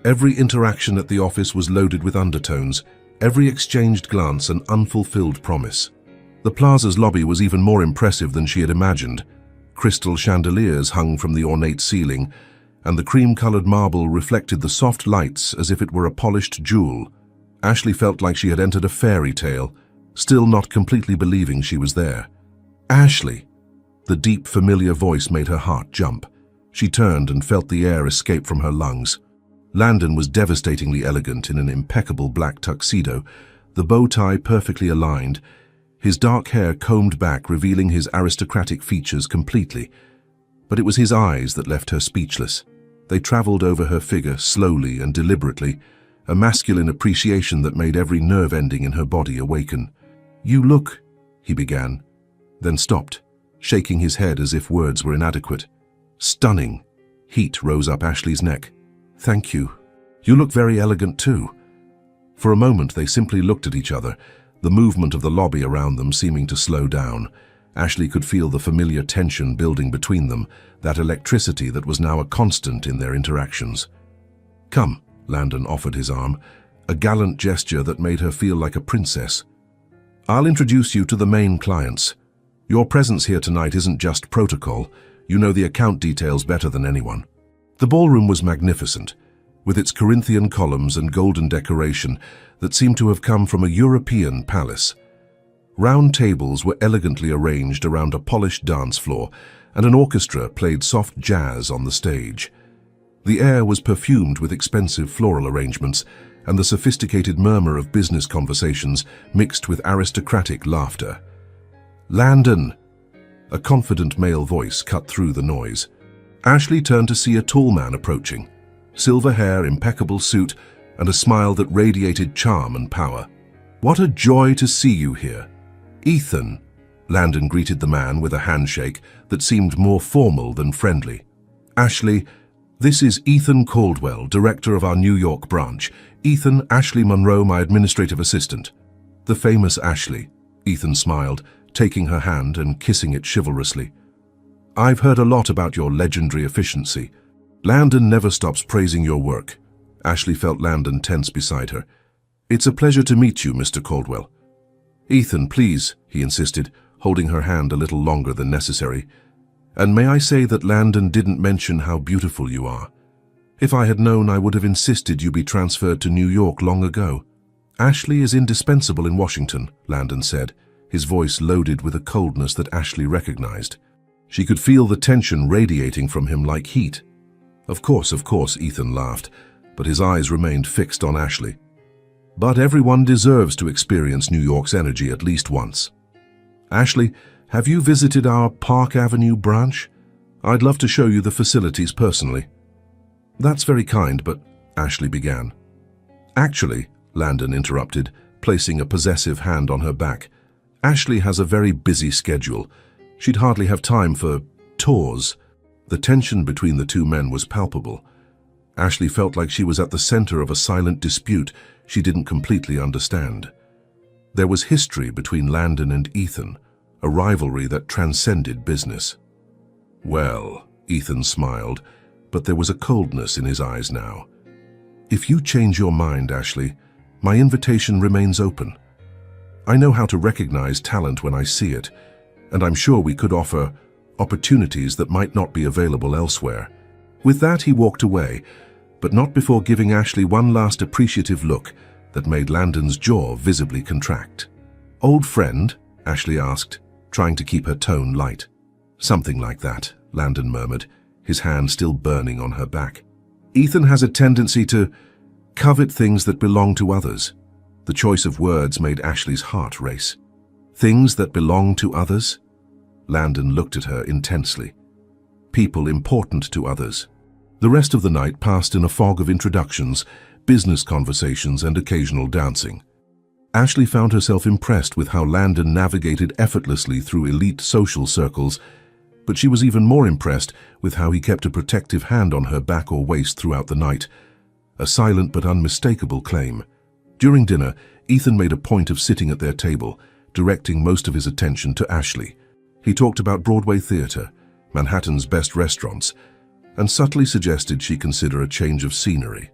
Every interaction at the office was loaded with undertones, every exchanged glance an unfulfilled promise. The Plaza's lobby was even more impressive than she had imagined. Crystal chandeliers hung from the ornate ceiling, and the cream-colored marble reflected the soft lights as if it were a polished jewel. Ashley felt like she had entered a fairy tale, still not completely believing she was there. "Ashley!" The deep, familiar voice made her heart jump. She turned and felt the air escape from her lungs. Landon was devastatingly elegant in an impeccable black tuxedo, the bow tie perfectly aligned, his dark hair combed back, revealing his aristocratic features completely. But it was his eyes that left her speechless. They traveled over her figure slowly and deliberately, a masculine appreciation that made every nerve ending in her body awaken. "You look," he began, then stopped, shaking his head as if words were inadequate. "Stunning." Heat rose up Ashley's neck. "Thank you. You look very elegant too." For a moment they simply looked at each other, the movement of the lobby around them seeming to slow down. Ashley could feel the familiar tension building between them, that electricity that was now a constant in their interactions. "Come," Landon offered his arm, a gallant gesture that made her feel like a princess. "I'll introduce you to the main clients. Your presence here tonight isn't just protocol. You know the account details better than anyone." The ballroom was magnificent, with its Corinthian columns and golden decoration that seemed to have come from a European palace. Round tables were elegantly arranged around a polished dance floor, and an orchestra played soft jazz on the stage. The air was perfumed with expensive floral arrangements, and the sophisticated murmur of business conversations mixed with aristocratic laughter. "Landon!" A confident male voice cut through the noise. Ashley turned to see a tall man approaching. Silver hair, impeccable suit, and a smile that radiated charm and power. "What a joy to see you here." "Ethan," Landon greeted the man with a handshake that seemed more formal than friendly. Ashley, this is Ethan Caldwell, director of our New York branch. Ethan, Ashley Monroe, my administrative assistant. The famous Ashley, Ethan smiled, taking her hand and kissing it chivalrously. I've heard a lot about your legendary efficiency. Landon never stops praising your work. Ashley felt Landon tense beside her. It's a pleasure to meet you, Mr. Caldwell. Ethan, please, he insisted, holding her hand a little longer than necessary. And may I say that Landon didn't mention how beautiful you are. If I had known, I would have insisted you be transferred to New York long ago. Ashley is indispensable in Washington, Landon said, his voice loaded with a coldness that Ashley recognized. She could feel the tension radiating from him like heat. Of course, Ethan laughed, but his eyes remained fixed on Ashley. But everyone deserves to experience New York's energy at least once. Ashley, have you visited our Park Avenue branch? I'd love to show you the facilities personally. That's very kind, but Ashley began. Actually, Landon interrupted, placing a possessive hand on her back. Ashley has a very busy schedule. She'd hardly have time for tours. The tension between the two men was palpable. Ashley felt like she was at the center of a silent dispute she didn't completely understand. There was history between Landon and Ethan, a rivalry that transcended business. Well, Ethan smiled, but there was a coldness in his eyes now. If you change your mind, Ashley, my invitation remains open. I know how to recognize talent when I see it, and I'm sure we could offer opportunities that might not be available elsewhere. With that, he walked away, but not before giving Ashley one last appreciative look that made Landon's jaw visibly contract. Old friend? Ashley asked, trying to keep her tone light. Something like that, Landon murmured, his hand still burning on her back. Ethan has a tendency to covet things that belong to others. The choice of words made Ashley's heart race. Things that belong to others? Landon looked at her intensely. People important to others. The rest of the night passed in a fog of introductions, business conversations, and occasional dancing. Ashley found herself impressed with how Landon navigated effortlessly through elite social circles, but she was even more impressed with how he kept a protective hand on her back or waist throughout the night, a silent but unmistakable claim. During dinner, Ethan made a point of sitting at their table, directing most of his attention to Ashley. He talked about Broadway theater, Manhattan's best restaurants, and subtly suggested she consider a change of scenery.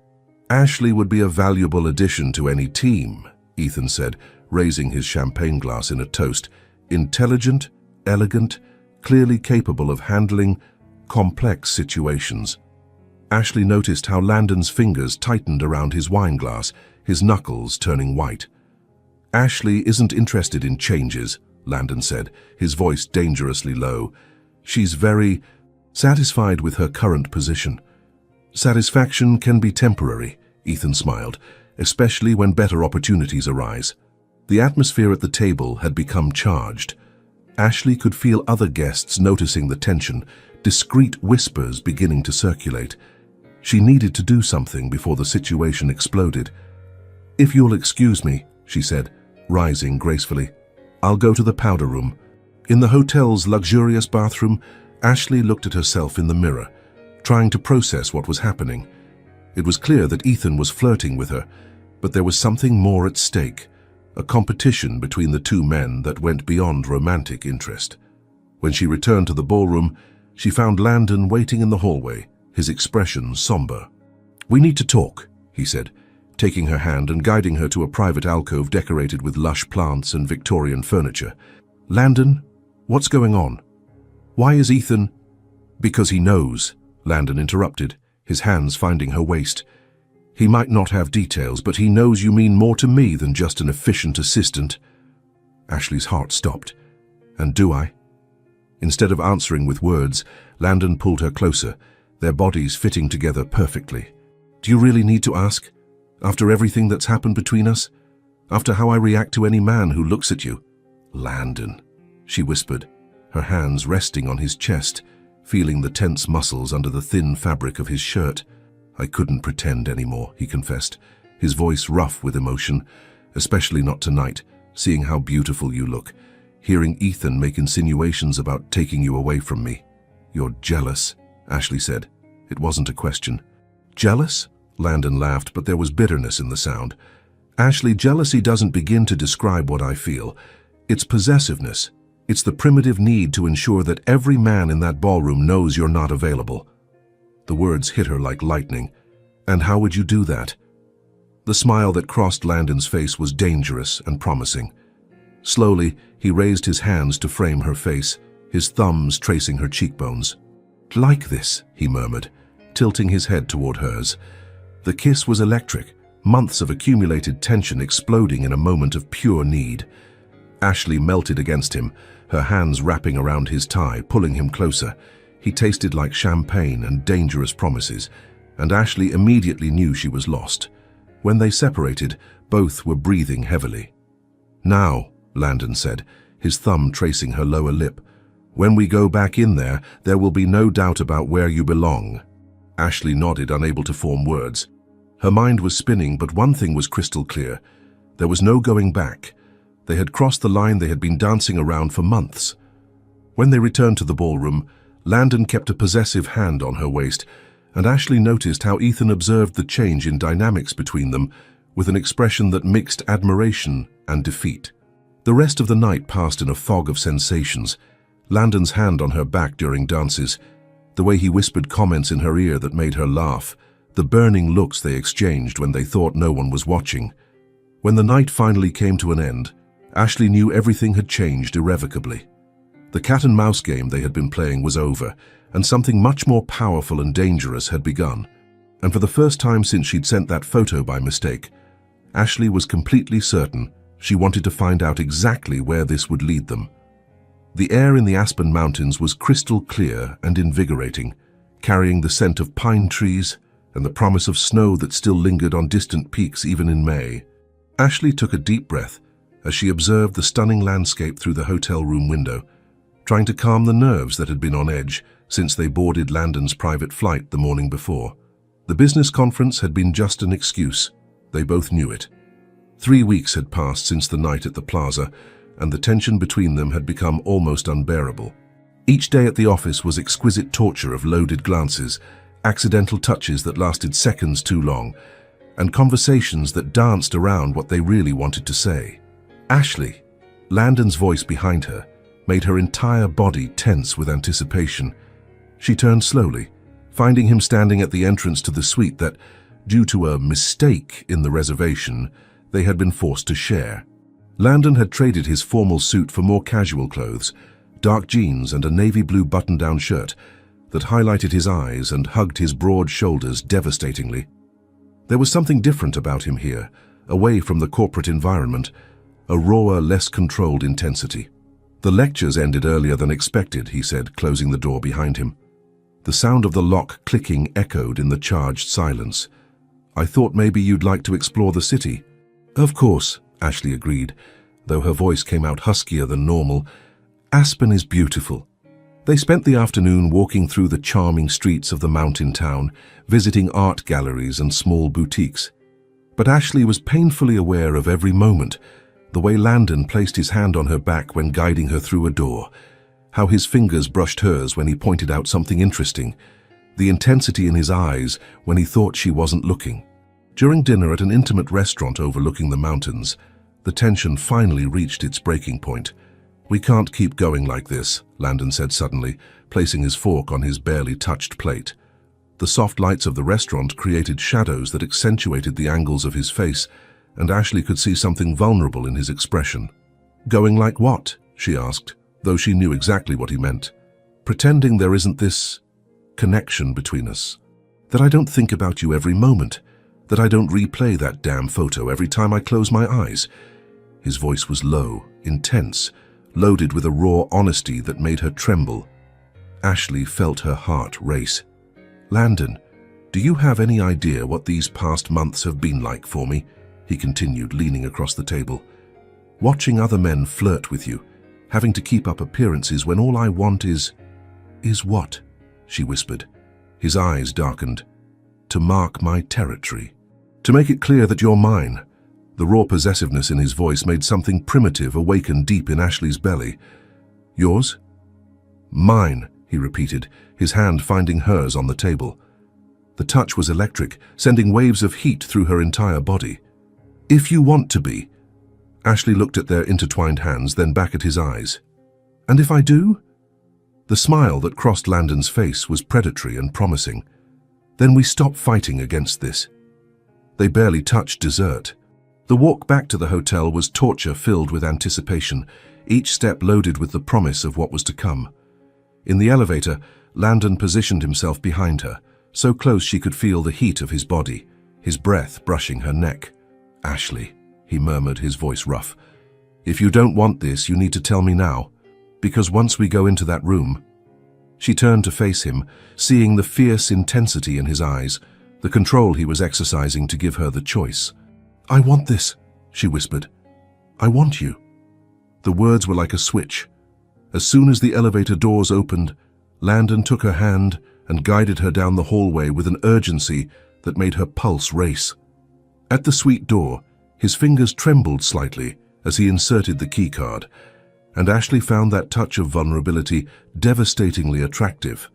Ashley would be a valuable addition to any team, Ethan said, raising his champagne glass in a toast. Intelligent, elegant, clearly capable of handling complex situations. Ashley noticed how Landon's fingers tightened around his wine glass, his knuckles turning white. Ashley isn't interested in changes, Landon said, his voice dangerously low. She's very satisfied with her current position. Satisfaction can be temporary, Ethan smiled, especially when better opportunities arise. The atmosphere at the table had become charged. Ashley could feel other guests noticing the tension, discreet whispers beginning to circulate. She needed to do something before the situation exploded. If you'll excuse me, she said, rising gracefully, I'll go to the powder room. In the hotel's luxurious bathroom, Ashley looked at herself in the mirror, trying to process what was happening. It was clear that Ethan was flirting with her, but there was something more at stake, a competition between the two men that went beyond romantic interest. When she returned to the ballroom, she found Landon waiting in the hallway, his expression somber. We need to talk, he said, taking her hand and guiding her to a private alcove decorated with lush plants and Victorian furniture. Landon, what's going on? Why is Ethan? Because he knows, Landon interrupted, his hands finding her waist. He might not have details, but he knows you mean more to me than just an efficient assistant. Ashley's heart stopped. And do I? Instead of answering with words, Landon pulled her closer, their bodies fitting together perfectly. Do you really need to ask? After everything that's happened between us? After how I react to any man who looks at you? Landon, she whispered, her hands resting on his chest, feeling the tense muscles under the thin fabric of his shirt. I couldn't pretend anymore, he confessed, his voice rough with emotion, especially not tonight, seeing how beautiful you look, hearing Ethan make insinuations about taking you away from me. You're jealous, Ashley said, It wasn't a question. Jealous? Landon laughed, but there was bitterness in the sound. Ashley, jealousy doesn't begin to describe what I feel. It's possessiveness. It's the primitive need to ensure that every man in that ballroom knows you're not available. The words hit her like lightning. And how would you do that? The smile that crossed Landon's face was dangerous and promising. Slowly, he raised his hands to frame her face, his thumbs tracing her cheekbones. Like this, he murmured, tilting his head toward hers. The kiss was electric, months of accumulated tension exploding in a moment of pure need. Ashley melted against him, her hands wrapping around his tie, pulling him closer. He tasted like champagne and dangerous promises, and Ashley immediately knew she was lost. When they separated, both were breathing heavily. Now, Landon said, his thumb tracing her lower lip, when we go back in there, there will be no doubt about where you belong. Ashley nodded, unable to form words. Her mind was spinning, but one thing was crystal clear. There was no going back. They had crossed the line they had been dancing around for months. When they returned to the ballroom, Landon kept a possessive hand on her waist, and Ashley noticed how Ethan observed the change in dynamics between them with an expression that mixed admiration and defeat. The rest of the night passed in a fog of sensations. Landon's hand on her back during dances, the way he whispered comments in her ear that made her laugh, the burning looks they exchanged when they thought no one was watching. When the night finally came to an end, Ashley knew everything had changed irrevocably. The cat-and-mouse game they had been playing was over, and something much more powerful and dangerous had begun. And for the first time since she'd sent that photo by mistake, Ashley was completely certain she wanted to find out exactly where this would lead them. The air in the Aspen Mountains was crystal clear and invigorating, carrying the scent of pine trees and the promise of snow that still lingered on distant peaks even in May. Ashley took a deep breath as she observed the stunning landscape through the hotel room window, trying to calm the nerves that had been on edge since they boarded Landon's private flight the morning before. The business conference had been just an excuse. They both knew it. 3 weeks had passed since the night at the plaza, and the tension between them had become almost unbearable. Each day at the office was exquisite torture of loaded glances, accidental touches that lasted seconds too long, and conversations that danced around what they really wanted to say. Ashley, Landon's voice behind her, made her entire body tense with anticipation. She turned slowly, finding him standing at the entrance to the suite that, due to a mistake in the reservation, they had been forced to share. Landon had traded his formal suit for more casual clothes, dark jeans and a navy blue button-down shirt that highlighted his eyes and hugged his broad shoulders devastatingly. There was something different about him here, away from the corporate environment, a rawer, less controlled intensity. The lectures ended earlier than expected, he said, closing the door behind him. The sound of the lock clicking echoed in the charged silence. I thought maybe you'd like to explore the city. Of course, Ashley agreed, though her voice came out huskier than normal. Aspen is beautiful. They spent the afternoon walking through the charming streets of the mountain town, visiting art galleries and small boutiques. But Ashley was painfully aware of every moment, the way Landon placed his hand on her back when guiding her through a door, how his fingers brushed hers when he pointed out something interesting, the intensity in his eyes when he thought she wasn't looking. During dinner at an intimate restaurant overlooking the mountains, the tension finally reached its breaking point. We can't keep going like this, Landon said suddenly, placing his fork on his barely touched plate. The soft lights of the restaurant created shadows that accentuated the angles of his face, and Ashley could see something vulnerable in his expression. Going like what? She asked, though she knew exactly what he meant. Pretending there isn't this connection between us. That I don't think about you every moment. That I don't replay that damn photo every time I close my eyes. His voice was low, intense, loaded with a raw honesty that made her tremble. Ashley felt her heart race. Landon, do you have any idea what these past months have been like for me? He continued, leaning across the table. Watching other men flirt with you, having to keep up appearances when all I want is what? She whispered. His eyes darkened. To mark my territory. To make it clear that you're mine. The raw possessiveness in his voice made something primitive awaken deep in Ashley's belly. Yours? Mine, he repeated, his hand finding hers on the table. The touch was electric, sending waves of heat through her entire body. "If you want to be." Ashley looked at their intertwined hands, then back at his eyes. "And if I do?" The smile that crossed Landon's face was predatory and promising. "Then we stop fighting against this." They barely touched dessert. The walk back to the hotel was torture filled with anticipation, each step loaded with the promise of what was to come. In the elevator, Landon positioned himself behind her, so close she could feel the heat of his body, his breath brushing her neck. "Ashley," he murmured, his voice rough, "if you don't want this, you need to tell me now, because once we go into that room—" She turned to face him, seeing the fierce intensity in his eyes, the control he was exercising to give her the choice. "I want this," she whispered. "I want you." The words were like a switch. As soon as the elevator doors opened, Landon took her hand and guided her down the hallway with an urgency that made her pulse race. At the suite door, his fingers trembled slightly as he inserted the keycard, and Ashley found that touch of vulnerability devastatingly attractive.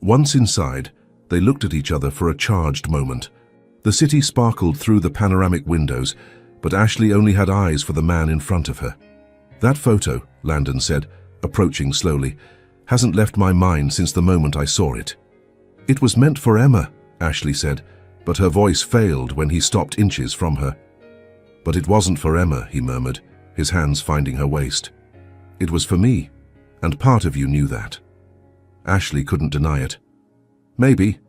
Once inside, they looked at each other for a charged moment. The city sparkled through the panoramic windows, but Ashley only had eyes for the man in front of her. "That photo," Landon said, approaching slowly, "hasn't left my mind since the moment I saw it." "It was meant for Emma," Ashley said, but her voice failed when he stopped inches from her. "But it wasn't for Emma," he murmured, his hands finding her waist. "It was for me, and part of you knew that." Ashley couldn't deny it. Maybe,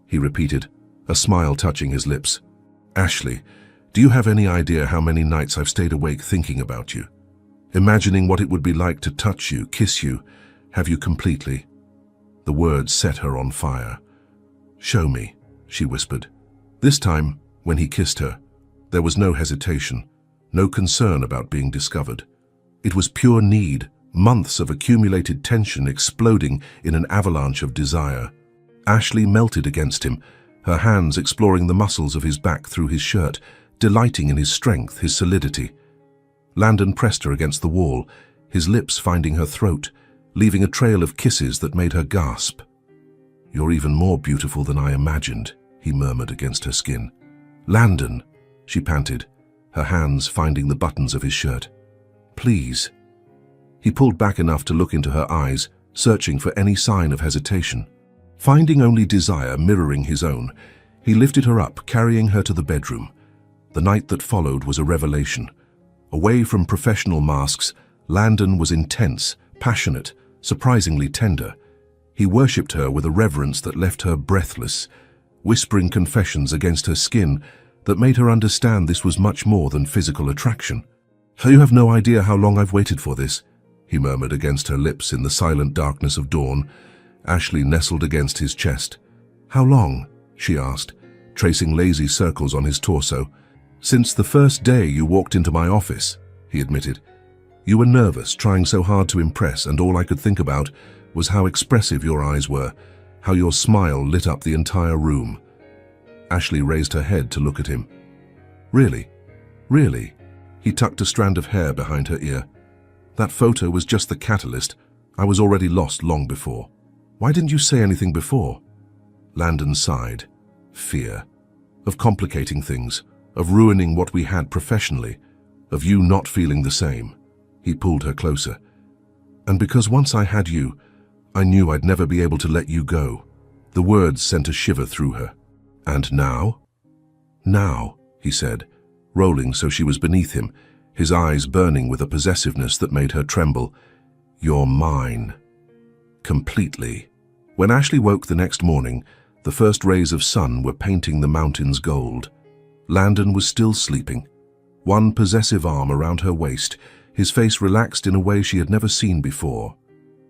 he repeated, a smile touching his lips. "Ashley, do you have any idea how many nights I've stayed awake thinking about you? Imagining what it would be like to touch you, kiss you, have you completely." The words set her on fire. "Show me," she whispered. This time, when he kissed her, there was no hesitation, no concern about being discovered. It was pure need, months of accumulated tension exploding in an avalanche of desire. Ashley melted against him, her hands exploring the muscles of his back through his shirt, delighting in his strength, his solidity. Landon pressed her against the wall, his lips finding her throat, leaving a trail of kisses that made her gasp. "You're even more beautiful than I imagined," he murmured against her skin. "Landon," she panted, her hands finding the buttons of his shirt. "Please." He pulled back enough to look into her eyes, searching for any sign of hesitation. Finding only desire mirroring his own, he lifted her up, carrying her to the bedroom. The night that followed was a revelation. Away from professional masks, Landon was intense, passionate, surprisingly tender. He worshipped her with a reverence that left her breathless, whispering confessions against her skin that made her understand this was much more than physical attraction. "You have no idea how long I've waited for this," he murmured against her lips in the silent darkness of dawn. Ashley nestled against his chest. "How long?" she asked, tracing lazy circles on his torso. "Since the first day you walked into my office," he admitted. "You were nervous, trying so hard to impress, and all I could think about was how expressive your eyes were, how your smile lit up the entire room." Ashley raised her head to look at him. "Really? Really?" He tucked a strand of hair behind her ear. "That photo was just the catalyst. I was already lost long before. Why didn't you say anything before?" Landon sighed. Fear. Of complicating things, of ruining what we had professionally, of you not feeling the same. He pulled her closer. "And because once I had you, I knew I'd never be able to let you go." The words sent a shiver through her. "And now?" "Now," he said, rolling so she was beneath him, his eyes burning with a possessiveness that made her tremble. "You're mine. Completely." When Ashley woke the next morning, the first rays of sun were painting the mountains gold. Landon was still sleeping, one possessive arm around her waist, his face relaxed in a way she had never seen before.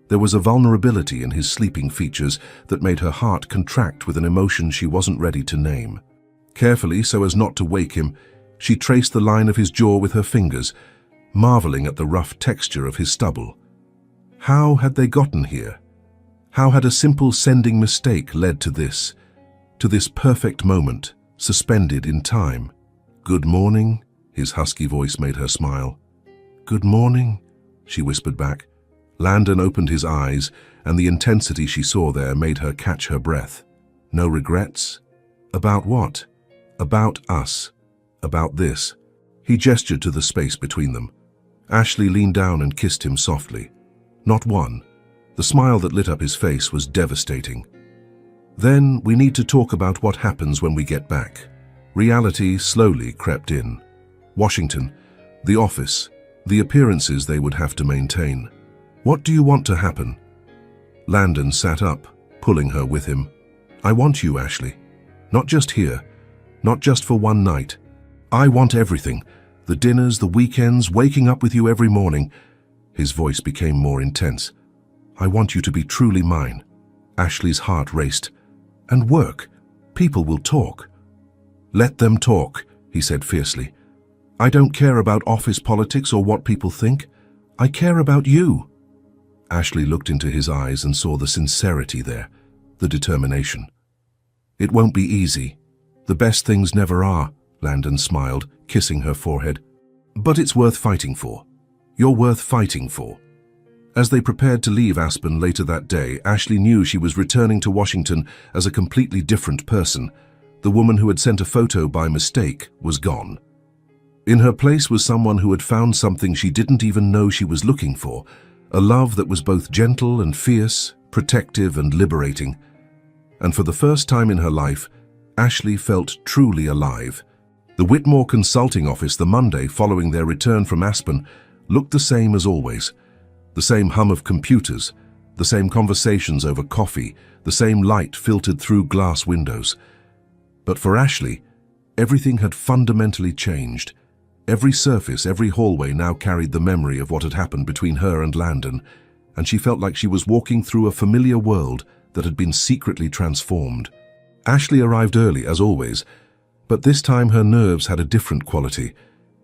There was a vulnerability in his sleeping features that made her heart contract with an emotion she wasn't ready to name. Carefully, so as not to wake him, she traced the line of his jaw with her fingers, marveling at the rough texture of his stubble. How had they gotten here? How had a simple sending mistake led to this perfect moment, suspended in time? "Good morning," his husky voice made her smile. "Good morning," she whispered back. Landon opened his eyes, and the intensity she saw there made her catch her breath. No regrets? About what? About us. About this. He gestured to the space between them. Ashley leaned down and kissed him softly. Not one. The smile that lit up his face was devastating. Then we need to talk about what happens when we get back. Reality slowly crept in. Washington, the office, the appearances they would have to maintain. What do you want to happen? Landon sat up, pulling her with him. I want you, Ashley. Not just here. Not just for one night. I want everything. The dinners, the weekends, waking up with you every morning. His voice became more intense. I want you to be truly mine. Ashley's heart raced. And work. People will talk. Let them talk, he said fiercely. I don't care about office politics or what people think. I care about you. Ashley looked into his eyes and saw the sincerity there, the determination. It won't be easy. The best things never are, Landon smiled, kissing her forehead. But it's worth fighting for. You're worth fighting for. As they prepared to leave Aspen later that day, Ashley knew she was returning to Washington as a completely different person. The woman who had sent a photo by mistake was gone. In her place was someone who had found something she didn't even know she was looking for, a love that was both gentle and fierce, protective and liberating. And for the first time in her life, Ashley felt truly alive. The Whitmore consulting office the Monday following their return from Aspen looked the same as always. The same hum of computers, the same conversations over coffee, the same light filtered through glass windows. But for Ashley, everything had fundamentally changed. Every surface, every hallway now carried the memory of what had happened between her and Landon, and she felt like she was walking through a familiar world that had been secretly transformed. Ashley arrived early, as always, but this time her nerves had a different quality.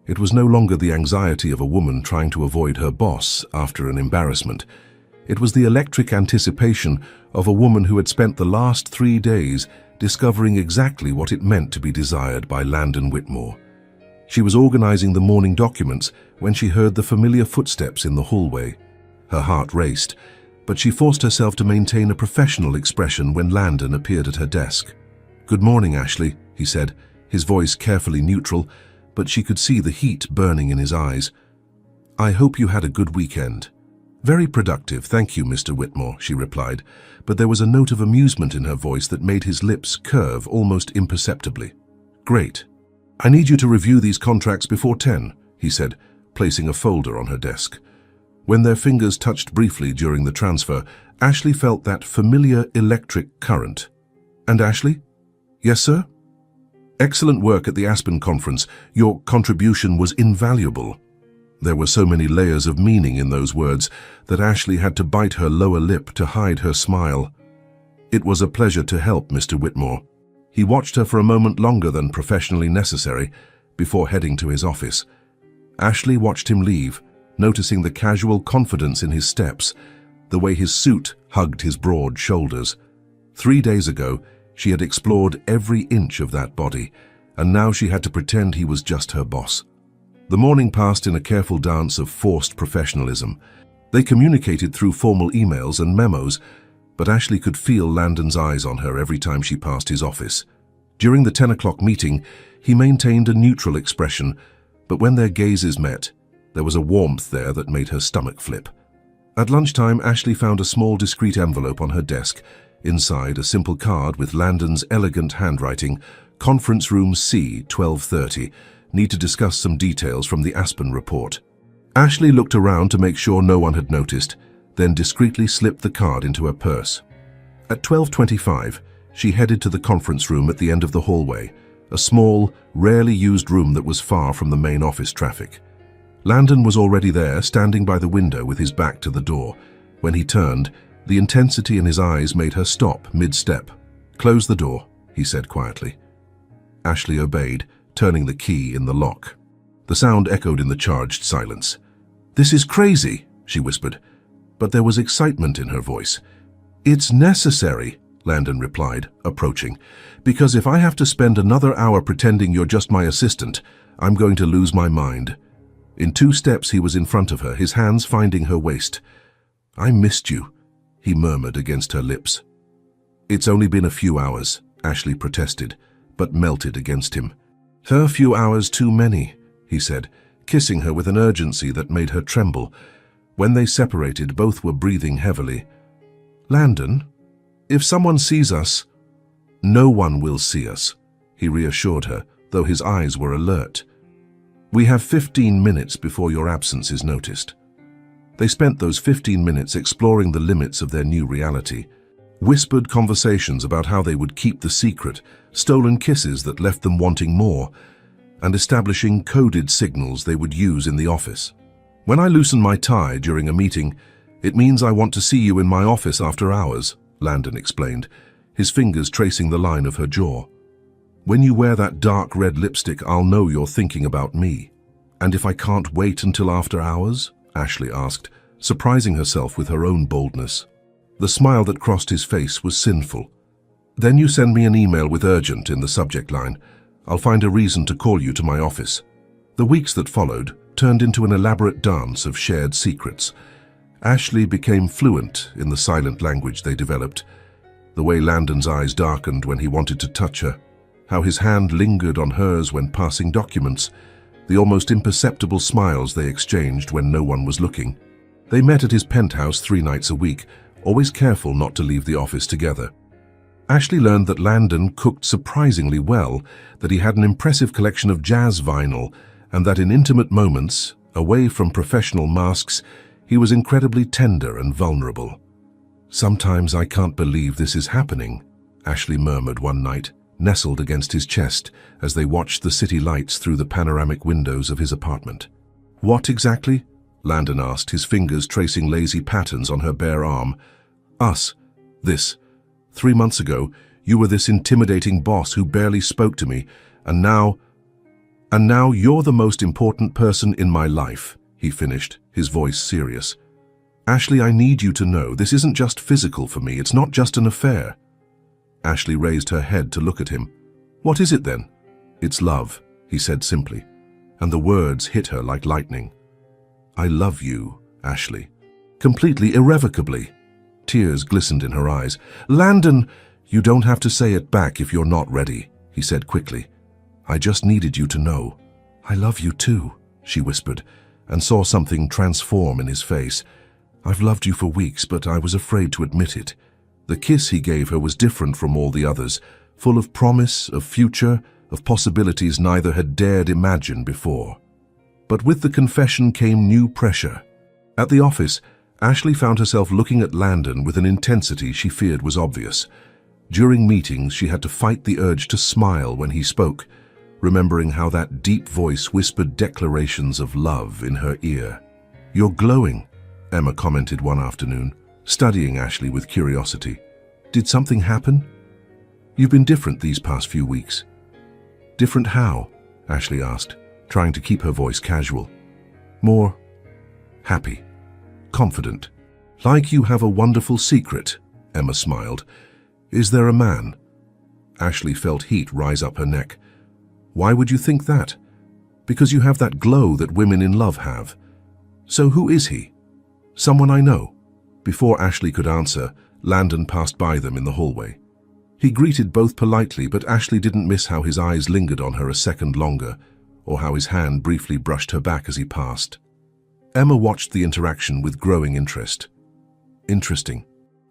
It was no longer the anxiety of a woman trying to avoid her boss after an embarrassment. It was the electric anticipation of a woman who had spent the last 3 days discovering exactly what it meant to be desired by Landon Whitmore. She was organizing the morning documents when she heard the familiar footsteps in the hallway. Her heart raced, but she forced herself to maintain a professional expression when Landon appeared at her desk. "Good morning, Ashley," he said, his voice carefully neutral, but she could see the heat burning in his eyes. "I hope you had a good weekend." "Very productive, thank you, Mr. Whitmore," she replied, but there was a note of amusement in her voice that made his lips curve almost imperceptibly. "Great. I need you to review these contracts before 10, he said, placing a folder on her desk. When their fingers touched briefly during the transfer, Ashley felt that familiar electric current. "And Ashley?" "Yes, sir?" "Excellent work at the Aspen conference. Your contribution was invaluable." There were so many layers of meaning in those words that Ashley had to bite her lower lip to hide her smile. "It was a pleasure to help, Mr. Whitmore." He watched her for a moment longer than professionally necessary before heading to his office. Ashley watched him leave, noticing the casual confidence in his steps, the way his suit hugged his broad shoulders. 3 days ago, she had explored every inch of that body, and now she had to pretend he was just her boss. The morning passed in a careful dance of forced professionalism. They communicated through formal emails and memos, but Ashley could feel Landon's eyes on her every time she passed his office. During the 10 o'clock meeting, he maintained a neutral expression, but when their gazes met, there was a warmth there that made her stomach flip. At lunchtime, Ashley found a small discreet envelope on her desk. Inside, a simple card with Landon's elegant handwriting, "Conference Room C, 12:30. Need to discuss some details from the Aspen report." Ashley looked around to make sure no one had noticed, then discreetly slipped the card into her purse. At 12:25, she headed to the conference room at the end of the hallway, a small, rarely used room that was far from the main office traffic. Landon was already there, standing by the window with his back to the door. When he turned, the intensity in his eyes made her stop mid-step. "Close the door," he said quietly. Ashley obeyed, turning the key in the lock. The sound echoed in the charged silence. "This is crazy," she whispered, but there was excitement in her voice. "It's necessary," Landon replied, approaching, "because if I have to spend another hour pretending you're just my assistant, I'm going to lose my mind." In 2 steps he was in front of her, his hands finding her waist. "I missed you," he murmured against her lips. It's only been a few hours, Ashley protested, but melted against him. A few hours too many, he said, kissing her with an urgency that made her tremble. When they separated, both were breathing heavily. Landon, if someone sees us— No one will see us, he reassured her, though his eyes were alert. We have 15 minutes before your absence is noticed. They spent those 15 minutes exploring the limits of their new reality. Whispered conversations about how they would keep the secret, stolen kisses that left them wanting more, and establishing coded signals they would use in the office. When I loosen my tie during a meeting, it means I want to see you in my office after hours, Landon explained, his fingers tracing the line of her jaw. When you wear that dark red lipstick, I'll know you're thinking about me. And if I can't wait until after hours? Ashley asked, surprising herself with her own boldness. The smile that crossed his face was sinful. Then you send me an email with urgent in the subject line. I'll find a reason to call you to my office. The weeks that followed turned into an elaborate dance of shared secrets. Ashley became fluent in the silent language they developed. The way Landon's eyes darkened when he wanted to touch her, how his hand lingered on hers when passing documents, the almost imperceptible smiles they exchanged when no one was looking. They met at his penthouse 3 nights a week, always careful not to leave the office together. Ashley learned that Landon cooked surprisingly well, that he had an impressive collection of jazz vinyl, and that in intimate moments, away from professional masks, he was incredibly tender and vulnerable. Sometimes I can't believe this is happening, Ashley murmured one night, nestled against his chest as they watched the city lights through the panoramic windows of his apartment. What exactly? Landon asked, his fingers tracing lazy patterns on her bare arm. Us. This. 3 months ago, you were this intimidating boss who barely spoke to me, and now you're the most important person in my life, he finished, his voice serious. Ashley, I need you to know this isn't just physical for me, it's not just an affair. Ashley raised her head to look at him. What is it then? It's love, he said simply, and the words hit her like lightning. I love you, Ashley. Completely, irrevocably. Tears glistened in her eyes. Landon, you don't have to say it back if you're not ready, he said quickly. I just needed you to know. I love you too, she whispered, and saw something transform in his face. I've loved you for weeks, but I was afraid to admit it. The kiss he gave her was different from all the others, full of promise, of future, of possibilities neither had dared imagine before. But with the confession came new pressure. At the office, Ashley found herself looking at Landon with an intensity she feared was obvious. During meetings, she had to fight the urge to smile when he spoke, remembering how that deep voice whispered declarations of love in her ear. You're glowing, Emma commented one afternoon, studying Ashley with curiosity. Did something happen? You've been different these past few weeks. Different how? Ashley asked, trying to keep her voice casual. More happy, confident. Like you have a wonderful secret, Emma smiled. Is there a man? Ashley felt heat rise up her neck. Why would you think that? Because you have that glow that women in love have. So who is he? Someone I know. Before Ashley could answer, Landon passed by them in the hallway. He greeted both politely, but Ashley didn't miss how his eyes lingered on her a second longer, or how his hand briefly brushed her back as he passed. Emma watched the interaction with growing interest. Interesting.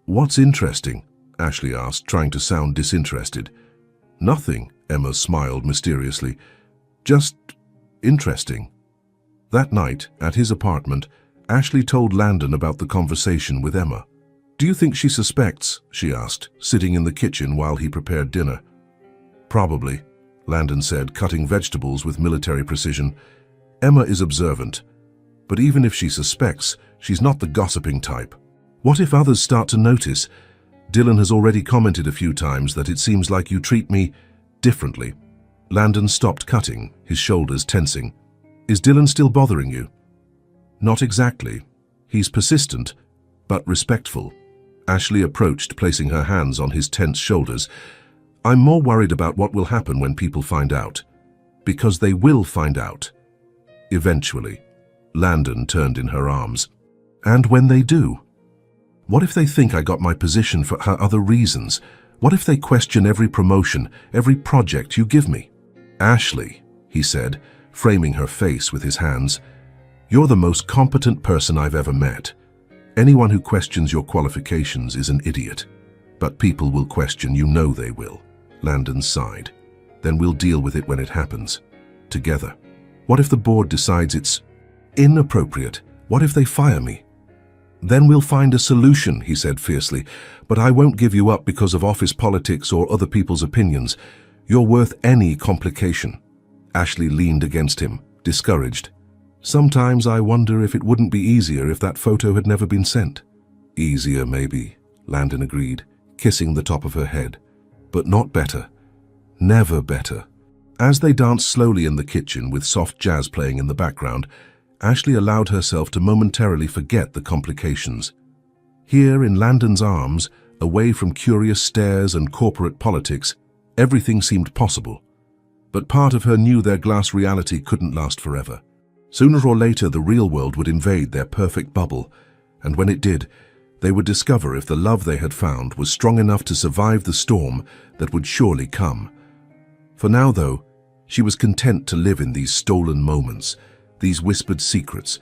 What's interesting? Ashley asked, trying to sound disinterested. Nothing, Emma smiled mysteriously. Just interesting. That night, at his apartment, Ashley told Landon about the conversation with Emma. Do you think she suspects? She asked, sitting in the kitchen while he prepared dinner. Probably, Landon said, cutting vegetables with military precision. Emma is observant. But even if she suspects, she's not the gossiping type. What if others start to notice? Dylan has already commented a few times that it seems like you treat me differently. Landon stopped cutting, his shoulders tensing. Is Dylan still bothering you? Not exactly. He's persistent, but respectful. Ashley approached, placing her hands on his tense shoulders. I'm more worried about what will happen when people find out. Because they will find out. Eventually. Landon turned in her arms. And when they do? What if they think I got my position for other reasons? What if they question every promotion, every project you give me? Ashley, he said, framing her face with his hands, you're the most competent person I've ever met. Anyone who questions your qualifications is an idiot. But people will question, you know they will. Landon sighed. Then we'll deal with it when it happens. Together. What if the board decides it's inappropriate? What if they fire me? Then we'll find a solution, he said fiercely. But I won't give you up because of office politics or other people's opinions. You're worth any complication. Ashley leaned against him, discouraged. Sometimes I wonder if it wouldn't be easier if that photo had never been sent. Easier, maybe, Landon agreed, kissing the top of her head. But not better. Never better. As they danced slowly in the kitchen with soft jazz playing in the background, Ashley allowed herself to momentarily forget the complications. Here in Landon's arms, away from curious stares and corporate politics, everything seemed possible. But part of her knew their glass reality couldn't last forever. Sooner or later, the real world would invade their perfect bubble, and when it did, they would discover if the love they had found was strong enough to survive the storm that would surely come. For now, though, she was content to live in these stolen moments, these whispered secrets,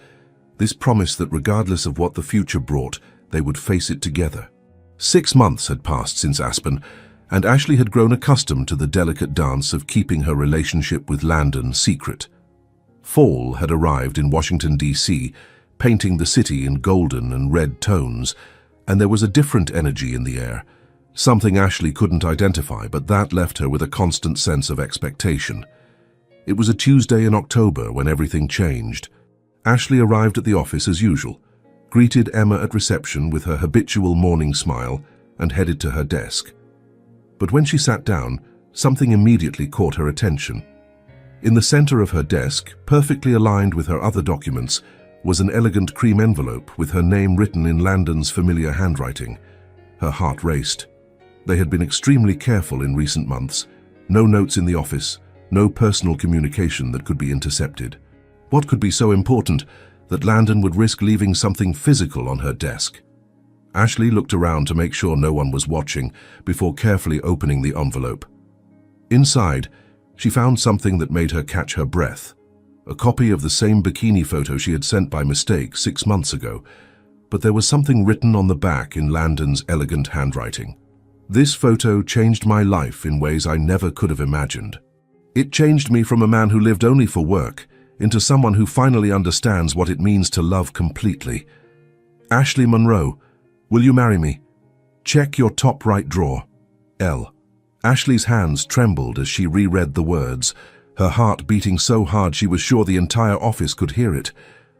this promise that regardless of what the future brought, they would face it together. 6 months had passed since Aspen, and Ashley had grown accustomed to the delicate dance of keeping her relationship with Landon secret. Fall had arrived in Washington, D.C., painting the city in golden and red tones, and there was a different energy in the air, something Ashley couldn't identify, but that left her with a constant sense of expectation. It was a Tuesday in October when everything changed. Ashley arrived at the office as usual, greeted Emma at reception with her habitual morning smile, and headed to her desk. But when she sat down, something immediately caught her attention. In the center of her desk, perfectly aligned with her other documents, was an elegant cream envelope with her name written in Landon's familiar handwriting. Her heart raced. They had been extremely careful in recent months. No notes in the office, no personal communication that could be intercepted. What could be so important that Landon would risk leaving something physical on her desk? Ashley looked around to make sure no one was watching before carefully opening the envelope. Inside, she found something that made her catch her breath. A copy of the same bikini photo she had sent by mistake 6 months ago, but there was something written on the back in Landon's elegant handwriting. This photo changed my life in ways I never could have imagined. It changed me from a man who lived only for work into someone who finally understands what it means to love completely. Ashley Monroe, will you marry me? Check your top right drawer. L. Ashley's hands trembled as she reread the words, her heart beating so hard she was sure the entire office could hear it.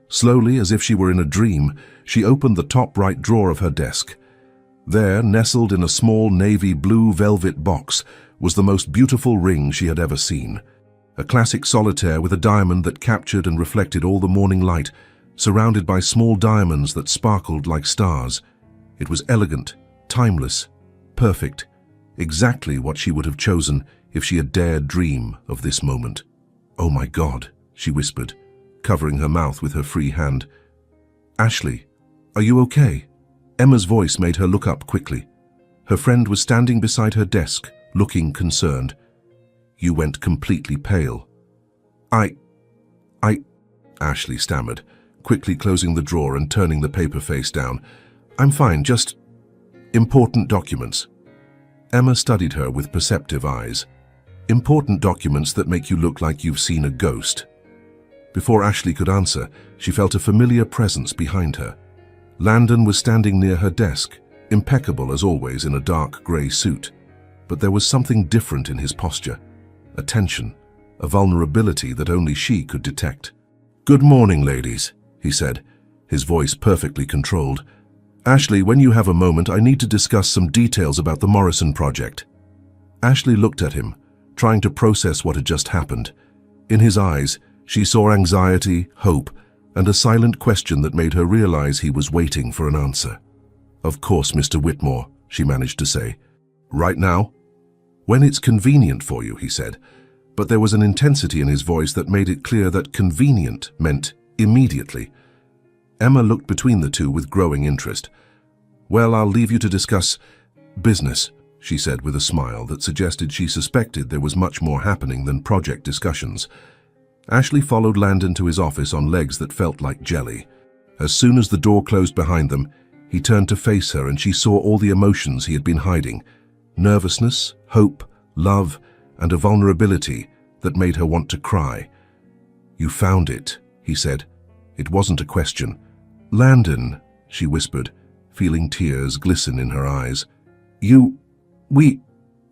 Slowly, as if she were in a dream, she opened the top right drawer of her desk. There, nestled in a small navy blue velvet box, was the most beautiful ring she had ever seen. A classic solitaire with a diamond that captured and reflected all the morning light, surrounded by small diamonds that sparkled like stars. It was elegant, timeless, perfect, exactly what she would have chosen if she had dared dream of this moment. "Oh my God," she whispered, covering her mouth with her free hand. "Ashley, are you okay?" Emma's voice made her look up quickly. Her friend was standing beside her desk, looking concerned. "You went completely pale." I, Ashley stammered, quickly closing the drawer and turning the paper face down. "I'm fine, just important documents." Emma studied her with perceptive eyes. "Important documents that make you look like you've seen a ghost." Before Ashley could answer, she felt a familiar presence behind her. Landon was standing near her desk, impeccable as always in a dark grey suit. But there was something different in his posture, a tension, a vulnerability that only she could detect. "Good morning, ladies," he said, his voice perfectly controlled. "Ashley, when you have a moment, I need to discuss some details about the Morrison project." Ashley looked at him, trying to process what had just happened. In his eyes, she saw anxiety, hope, and a silent question that made her realize he was waiting for an answer. "Of course, Mr. Whitmore," she managed to say. "Right now?" "When it's convenient for you," he said, but there was an intensity in his voice that made it clear that convenient meant immediately. Emma looked between the two with growing interest. "Well, I'll leave you to discuss business," she said with a smile that suggested she suspected there was much more happening than project discussions. Ashley followed Landon to his office on legs that felt like jelly. As soon as the door closed behind them, he turned to face her and she saw all the emotions he had been hiding. Nervousness, hope, love, and a vulnerability that made her want to cry. "You found it," he said. It wasn't a question. "Landon," she whispered, feeling tears glisten in her eyes.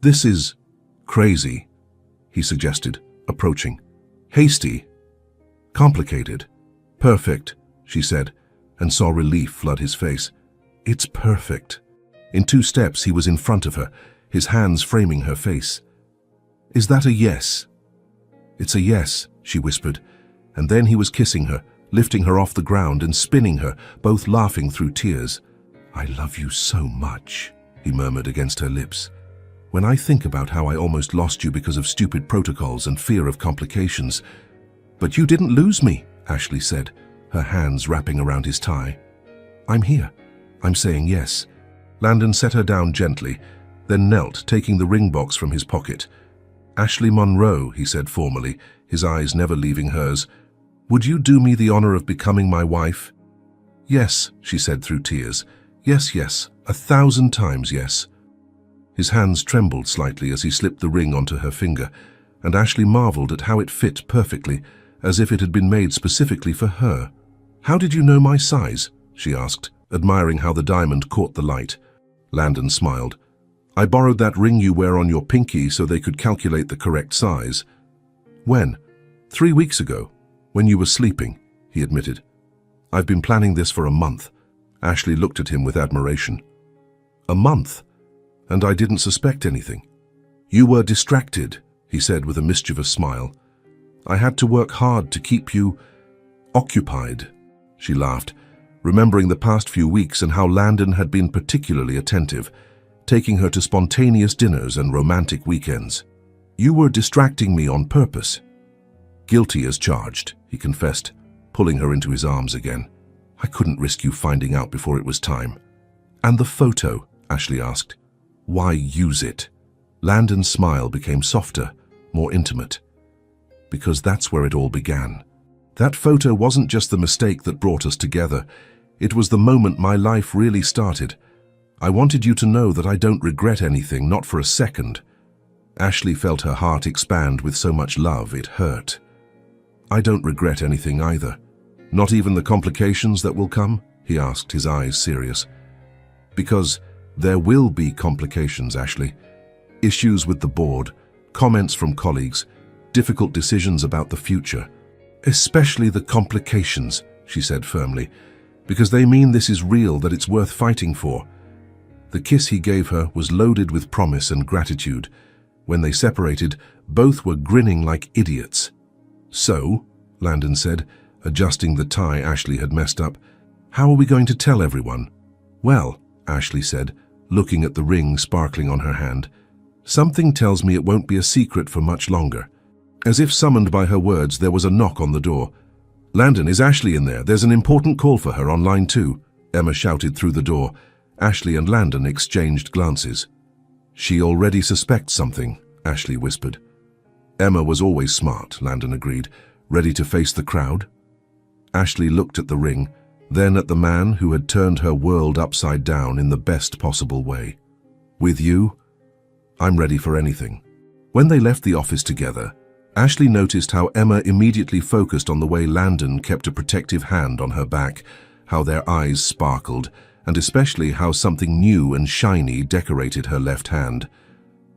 This is crazy," he suggested, approaching. "Hasty. Complicated. Perfect," she said, and saw relief flood his face. "It's perfect." In 2 steps he was in front of her, his hands framing her face. "Is that a yes?" "It's a yes," she whispered, and then he was kissing her, lifting her off the ground and spinning her, both laughing through tears. "I love you so much," he murmured against her lips. "When I think about how I almost lost you because of stupid protocols and fear of complications." "But you didn't lose me," Ashley said, her hands wrapping around his tie. "I'm here. I'm saying yes." Landon set her down gently, then knelt, taking the ring box from his pocket. "Ashley Monroe," he said formally, his eyes never leaving hers, "would you do me the honor of becoming my wife?" "Yes," she said through tears. "Yes, yes, 1,000 times yes." His hands trembled slightly as he slipped the ring onto her finger, and Ashley marveled at how it fit perfectly, as if it had been made specifically for her. "How did you know my size?" she asked, admiring how the diamond caught the light. Landon smiled. "I borrowed that ring you wear on your pinky so they could calculate the correct size." "When?" 3 weeks ago, when you were sleeping," he admitted. "I've been planning this for a month." Ashley looked at him with admiration. "A month? And I didn't suspect anything." "You were distracted," he said with a mischievous smile. "I had to work hard to keep you occupied," she laughed, remembering the past few weeks and how Landon had been particularly attentive, taking her to spontaneous dinners and romantic weekends. "You were distracting me on purpose." "Guilty as charged," he confessed, pulling her into his arms again. "I couldn't risk you finding out before it was time." "And the photo?" Ashley asked. "Why use it?" Landon's smile became softer, more intimate. "Because that's where it all began. That photo wasn't just the mistake that brought us together. It was the moment my life really started. I wanted you to know that I don't regret anything, not for a second." Ashley felt her heart expand with so much love it hurt. "I don't regret anything either. Not even the complications that will come?" he asked, his eyes serious. "Because there will be complications, Ashley. Issues with the board, comments from colleagues, difficult decisions about the future. Especially the complications," she said firmly, "because they mean this is real, that it's worth fighting for." The kiss he gave her was loaded with promise and gratitude. When they separated, both were grinning like idiots. "So," Landon said, adjusting the tie Ashley had messed up, "how are we going to tell everyone?" "Well," Ashley said, looking at the ring sparkling on her hand, "something tells me it won't be a secret for much longer." As if summoned by her words, there was a knock on the door. "Landon, is Ashley in there? There's an important call for her on line 2, Emma shouted through the door. Ashley and Landon exchanged glances. "She already suspects something," Ashley whispered. Emma was always smart, Landon agreed, ready to face the crowd. Ashley looked at the ring, then at the man who had turned her world upside down in the best possible way. "With you, I'm ready for anything." When they left the office together, Ashley noticed how Emma immediately focused on the way Landon kept a protective hand on her back, how their eyes sparkled, and especially how something new and shiny decorated her left hand.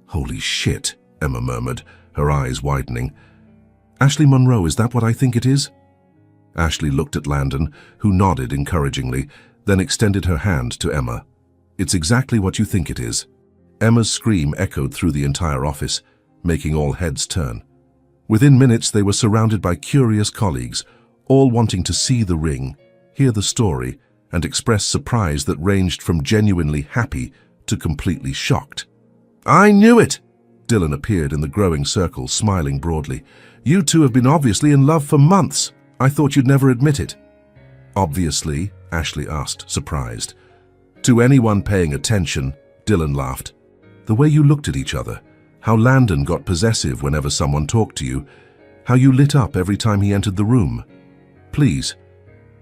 "Holy shit," Emma murmured, her eyes widening. "Ashley Monroe, is that what I think it is?" Ashley looked at Landon, who nodded encouragingly, then extended her hand to Emma. "It's exactly what you think it is." Emma's scream echoed through the entire office, making all heads turn. Within minutes, they were surrounded by curious colleagues, all wanting to see the ring, hear the story, and express surprise that ranged from genuinely happy to completely shocked. "I knew it!" Dylan appeared in the growing circle, smiling broadly. "You two have been obviously in love for months. I thought you'd never admit it." "Obviously?" Ashley asked, surprised. "To anyone paying attention," Dylan laughed. The way you looked at each other, how Landon got possessive whenever someone talked to you, how you lit up every time he entered the room. Please.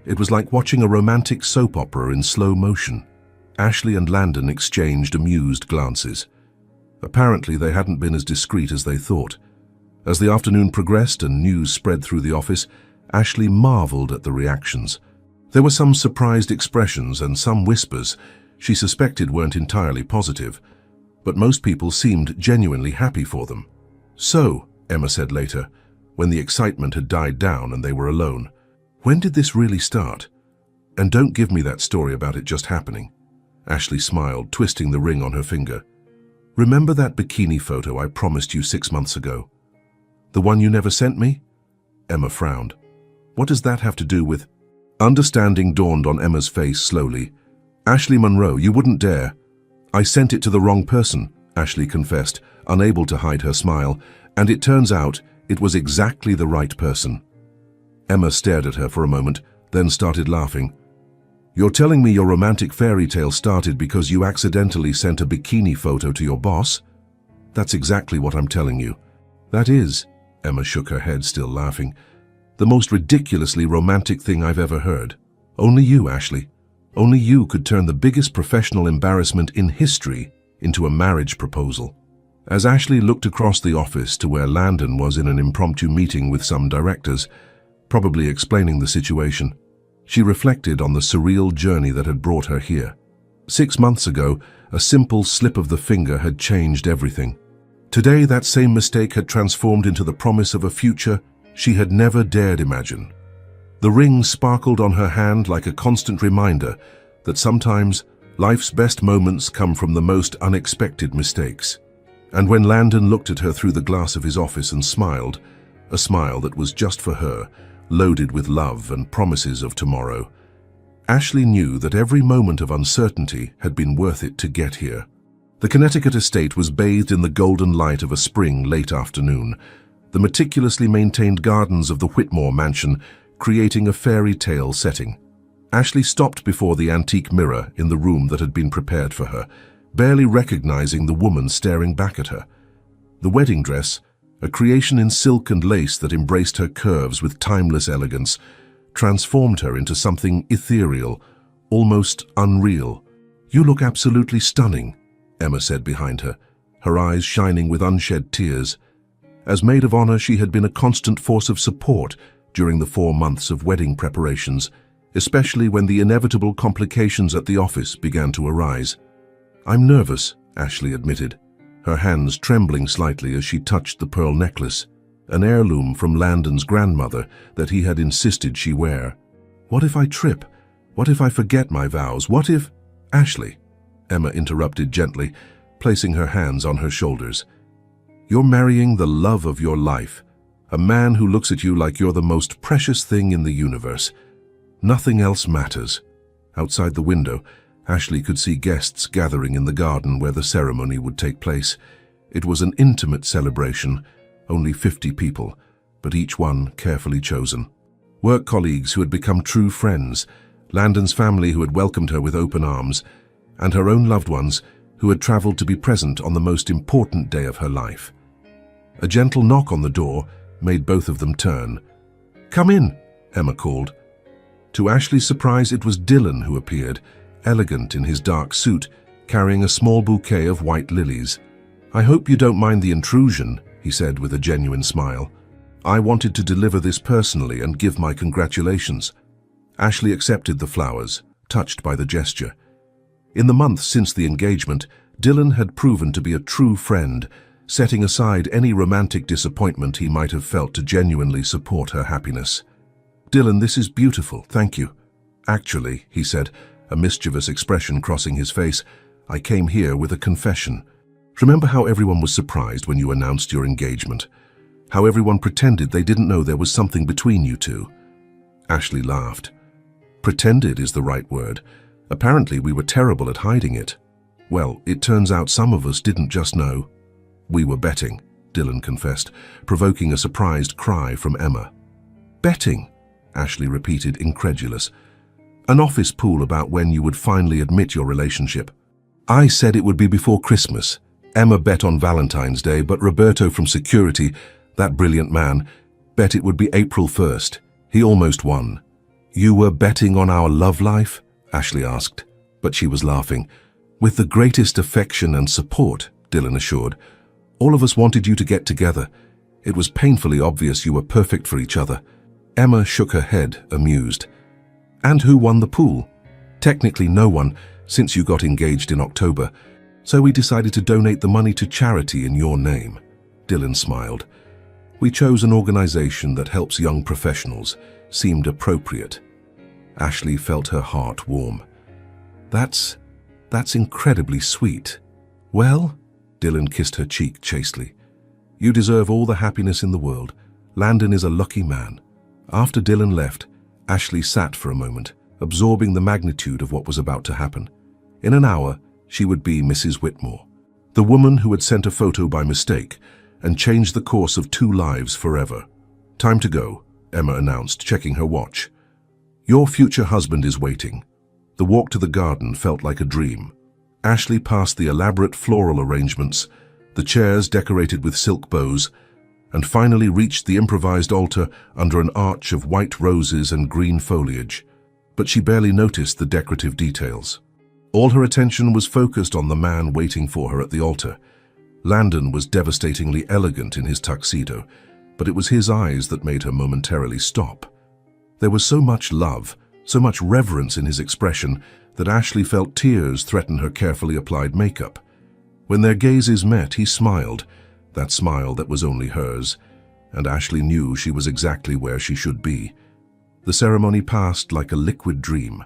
It was like watching a romantic soap opera in slow motion. Ashley and Landon exchanged amused glances. Apparently, they hadn't been as discreet as they thought. As the afternoon progressed and news spread through the office, Ashley marveled at the reactions. There were some surprised expressions and some whispers she suspected weren't entirely positive, but most people seemed genuinely happy for them. "So," Emma said later, when the excitement had died down and they were alone, "when did this really start? And don't give me that story about it just happening." Ashley smiled, twisting the ring on her finger. "Remember that bikini photo I promised you 6 months ago? The one you never sent me?" Emma frowned. "What does that have to do with—" Understanding dawned on Emma's face slowly. "Ashley Monroe, you wouldn't dare." "I sent it to the wrong person," Ashley confessed, unable to hide her smile, "and it turns out it was exactly the right person." Emma stared at her for a moment, then started laughing. "You're telling me your romantic fairy tale started because you accidentally sent a bikini photo to your boss?" "That's exactly what I'm telling you." "That is," Emma shook her head, still laughing, "the most ridiculously romantic thing I've ever heard. Only you, Ashley. Only you could turn the biggest professional embarrassment in history into a marriage proposal." As Ashley looked across the office to where Landon was in an impromptu meeting with some directors, probably explaining the situation, she reflected on the surreal journey that had brought her here. 6 months ago, a simple slip of the finger had changed everything. Today, that same mistake had transformed into the promise of a future she had never dared imagine. The ring sparkled on her hand like a constant reminder that sometimes life's best moments come from the most unexpected mistakes. And when Landon looked at her through the glass of his office and smiled, a smile that was just for her, loaded with love and promises of tomorrow, Ashley knew that every moment of uncertainty had been worth it to get here. The Connecticut estate was bathed in the golden light of a spring late afternoon, the meticulously maintained gardens of the Whitmore mansion creating a fairy tale setting. Ashley stopped before the antique mirror in the room that had been prepared for her, barely recognizing the woman staring back at her. The wedding dress, a creation in silk and lace that embraced her curves with timeless elegance, transformed her into something ethereal, almost unreal. "You look absolutely stunning," Emma said behind her, her eyes shining with unshed tears. As maid of honor, she had been a constant force of support during the 4 months of wedding preparations, especially when the inevitable complications at the office began to arise. "I'm nervous," Ashley admitted, her hands trembling slightly as she touched the pearl necklace, an heirloom from Landon's grandmother that he had insisted she wear. "What if I trip? What if I forget my vows? What if—" "Ashley," Emma interrupted gently, placing her hands on her shoulders. "You're marrying the love of your life, a man who looks at you like you're the most precious thing in the universe. Nothing else matters." Outside the window, Ashley could see guests gathering in the garden where the ceremony would take place. It was an intimate celebration, only 50 people, but each one carefully chosen. Work colleagues who had become true friends, Landon's family who had welcomed her with open arms, and her own loved ones who had traveled to be present on the most important day of her life. A gentle knock on the door made both of them turn. "Come in," Emma called. To Ashley's surprise, it was Dylan who appeared, elegant in his dark suit, carrying a small bouquet of white lilies. "I hope you don't mind the intrusion," he said with a genuine smile. "I wanted to deliver this personally and give my congratulations." Ashley accepted the flowers, touched by the gesture. In the months since the engagement, Dylan had proven to be a true friend, setting aside any romantic disappointment he might have felt to genuinely support her happiness. "Dylan, this is beautiful, thank you." "Actually," he said, a mischievous expression crossing his face, "I came here with a confession. Remember how everyone was surprised when you announced your engagement? How everyone pretended they didn't know there was something between you two?" Ashley laughed. "Pretended is the right word. Apparently we were terrible at hiding it. Well, it turns out some of us didn't just know." "We were betting," Dylan confessed, provoking a surprised cry from Emma. "Betting?" Ashley repeated, incredulous. "An office pool about when you would finally admit your relationship." "I said it would be before Christmas," Emma bet on Valentine's Day, but Roberto from security, that brilliant man, bet it would be April 1st. He almost won. "You were betting on our love life?" Ashley asked, but she was laughing. "With the greatest affection and support," Dylan assured. "All of us wanted you to get together. It was painfully obvious you were perfect for each other." Emma shook her head, amused. "And who won the pool?" "Technically no one, since you got engaged in October. So we decided to donate the money to charity in your name." Dylan smiled. "We chose an organization that helps young professionals. Seemed appropriate." Ashley felt her heart warm. That's incredibly sweet." "Well," Dylan kissed her cheek chastely, "you deserve all the happiness in the world. Landon is a lucky man." After Dylan left, Ashley sat for a moment, absorbing the magnitude of what was about to happen. In an hour, she would be Mrs. Whitmore, the woman who had sent a photo by mistake and changed the course of 2 lives forever. "Time to go," Emma announced, checking her watch. "Your future husband is waiting." The walk to the garden felt like a dream. Ashley passed the elaborate floral arrangements, the chairs decorated with silk bows, and finally reached the improvised altar under an arch of white roses and green foliage. But she barely noticed the decorative details. All her attention was focused on the man waiting for her at the altar. Landon was devastatingly elegant in his tuxedo, but it was his eyes that made her momentarily stop. There was so much love, so much reverence in his expression that Ashley felt tears threaten her carefully applied makeup. When their gazes met, he smiled, that smile that was only hers, and Ashley knew she was exactly where she should be. The ceremony passed like a liquid dream.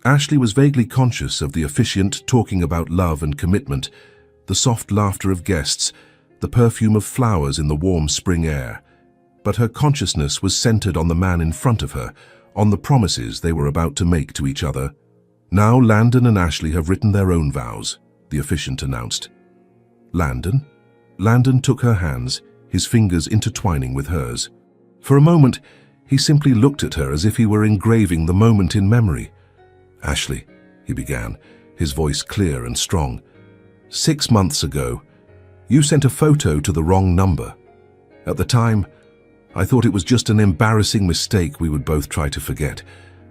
Ashley was vaguely conscious of the officiant talking about love and commitment, the soft laughter of guests, the perfume of flowers in the warm spring air. But her consciousness was centered on the man in front of her, on the promises they were about to make to each other. "Now Landon and Ashley have written their own vows," the officiant announced. "Landon?" Landon took her hands, his fingers intertwining with hers. For a moment, he simply looked at her as if he were engraving the moment in memory. "Ashley," he began, his voice clear and strong. "6 months ago, you sent a photo to the wrong number. At the time, I thought it was just an embarrassing mistake we would both try to forget.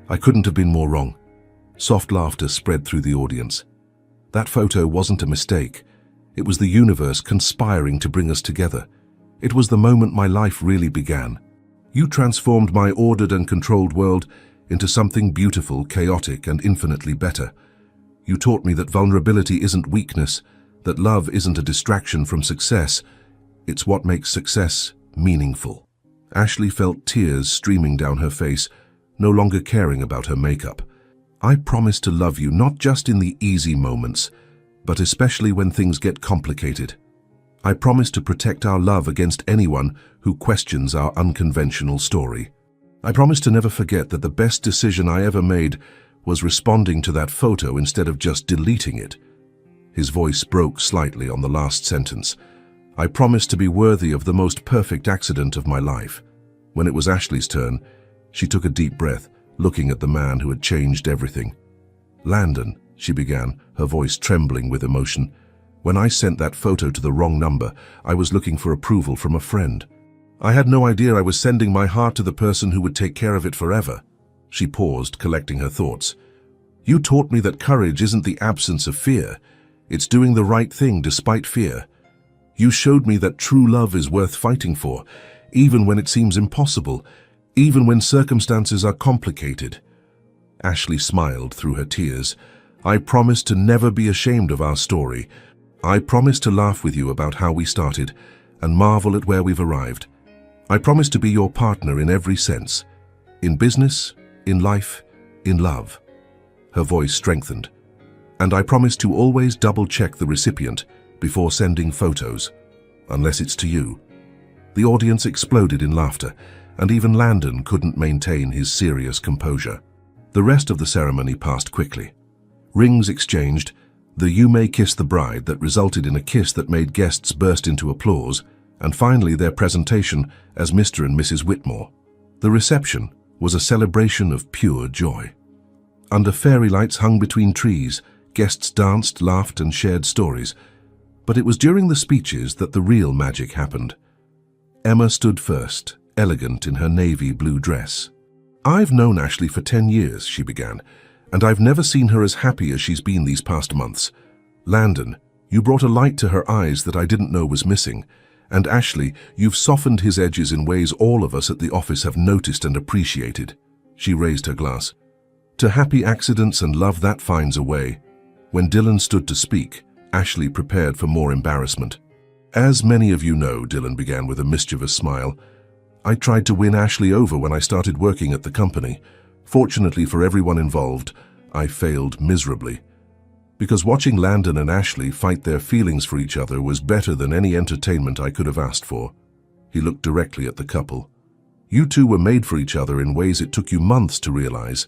I couldn't have been more wrong." Soft laughter spread through the audience. "That photo wasn't a mistake. It was the universe conspiring to bring us together. It was the moment my life really began. You transformed my ordered and controlled world into something beautiful, chaotic, and infinitely better. You taught me that vulnerability isn't weakness, that love isn't a distraction from success. It's what makes success meaningful." Ashley felt tears streaming down her face, no longer caring about her makeup. "I promise to love you not just in the easy moments, but especially when things get complicated. I promise to protect our love against anyone who questions our unconventional story. I promise to never forget that the best decision I ever made was responding to that photo instead of just deleting it." His voice broke slightly on the last sentence. "I promise to be worthy of the most perfect accident of my life." When it was Ashley's turn, she took a deep breath, looking at the man who had changed everything. "Landon," she began, her voice trembling with emotion, "when I sent that photo to the wrong number, I was looking for approval from a friend. I had no idea I was sending my heart to the person who would take care of it forever." She paused, collecting her thoughts. "You taught me that courage isn't the absence of fear. It's doing the right thing despite fear. You showed me that true love is worth fighting for, even when it seems impossible, even when circumstances are complicated." Ashley smiled through her tears. "I promise to never be ashamed of our story. I promise to laugh with you about how we started and marvel at where we've arrived. I promise to be your partner in every sense, in business, in life, in love." Her voice strengthened. "And I promise to always double-check the recipient before sending photos, unless it's to you." The audience exploded in laughter, and even Landon couldn't maintain his serious composure. The rest of the ceremony passed quickly. Rings exchanged, the "You May Kiss the Bride" that resulted in a kiss that made guests burst into applause, and finally their presentation as Mr. and Mrs. Whitmore. The reception was a celebration of pure joy. Under fairy lights hung between trees, guests danced, laughed, and shared stories. But it was during the speeches that the real magic happened. Emma stood first, elegant in her navy blue dress. "I've known Ashley for 10 years, she began, and I've never seen her as happy as she's been these past months. Landon, you brought a light to her eyes that I didn't know was missing. And Ashley, you've softened his edges in ways all of us at the office have noticed and appreciated." She raised her glass. "To happy accidents and love that finds a way." When Dylan stood to speak, Ashley prepared for more embarrassment. "As many of you know," Dylan began with a mischievous smile, "I tried to win Ashley over when I started working at the company. Fortunately for everyone involved, I failed miserably. Because watching Landon and Ashley fight their feelings for each other was better than any entertainment I could have asked for." He looked directly at the couple. "You two were made for each other in ways it took you months to realize.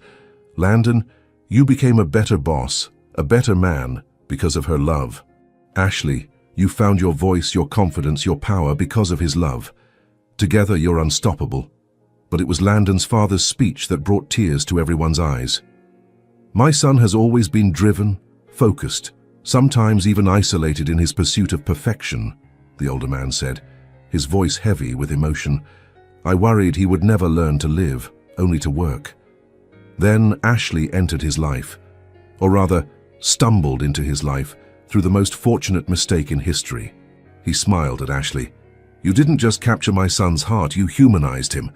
Landon, you became a better boss, a better man, because of her love. Ashley, you found your voice, your confidence, your power because of his love. Together you're unstoppable. But it was Landon's father's speech that brought tears to everyone's eyes. My son has always been driven, focused, sometimes even isolated in his pursuit of perfection," the older man said, his voice heavy with emotion. "I worried he would never learn to live, only to work. Then Ashley entered his life, or rather, stumbled into his life through the most fortunate mistake in history." He smiled at Ashley. "You didn't just capture my son's heart, you humanized him.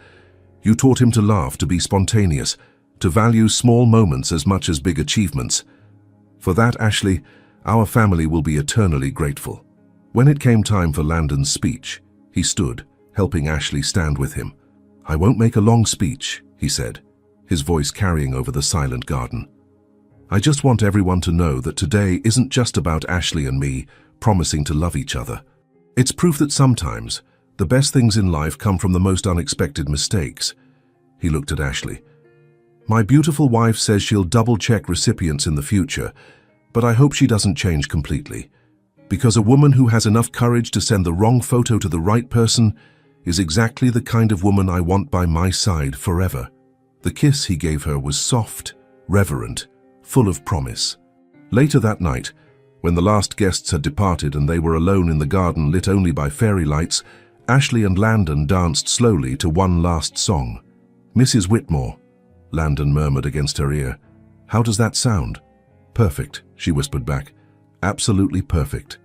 You taught him to laugh, to be spontaneous, to value small moments as much as big achievements. For that, Ashley, our family will be eternally grateful." When it came time for Landon's speech, he stood, helping Ashley stand with him. "I won't make a long speech," he said, his voice carrying over the silent garden. "I just want everyone to know that today isn't just about Ashley and me promising to love each other. It's proof that sometimes the best things in life come from the most unexpected mistakes." He looked at Ashley. "My beautiful wife says she'll double-check recipients in the future, but I hope she doesn't change completely. Because a woman who has enough courage to send the wrong photo to the right person is exactly the kind of woman I want by my side forever." The kiss he gave her was soft, reverent, full of promise. Later that night, when the last guests had departed and they were alone in the garden lit only by fairy lights, Ashley and Landon danced slowly to one last song. "Mrs. Whitmore," Landon murmured against her ear. "How does that sound?" "Perfect," she whispered back. "Absolutely perfect."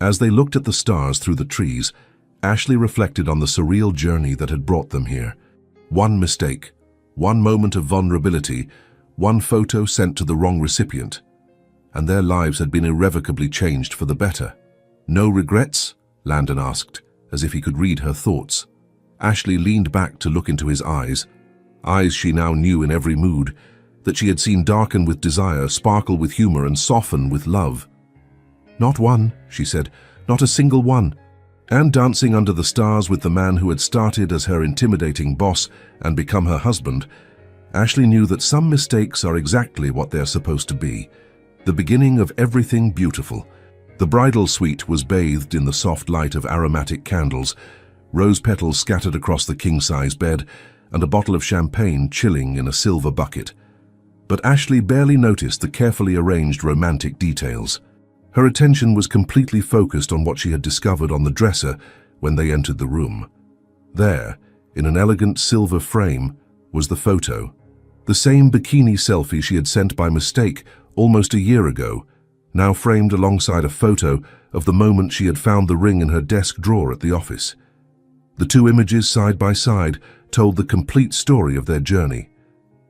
As they looked at the stars through the trees, Ashley reflected on the surreal journey that had brought them here. One mistake, one moment of vulnerability, one photo sent to the wrong recipient, and their lives had been irrevocably changed for the better. "No regrets?" Landon asked, as if he could read her thoughts. Ashley leaned back to look into his eyes she now knew in every mood, that she had seen darken with desire, sparkle with humor, and soften with love. "Not one," she said, "not a single one." And dancing under the stars with the man who had started as her intimidating boss and become her husband, Ashley knew that some mistakes are exactly what they're supposed to be, the beginning of everything beautiful. The bridal suite was bathed in the soft light of aromatic candles, rose petals scattered across the king-size bed, and a bottle of champagne chilling in a silver bucket. But Ashley barely noticed the carefully arranged romantic details. Her attention was completely focused on what she had discovered on the dresser when they entered the room. There, in an elegant silver frame, was the photo. The same bikini selfie she had sent by mistake almost a year ago, now framed alongside a photo of the moment she had found the ring in her desk drawer at the office. The two images side by side told the complete story of their journey,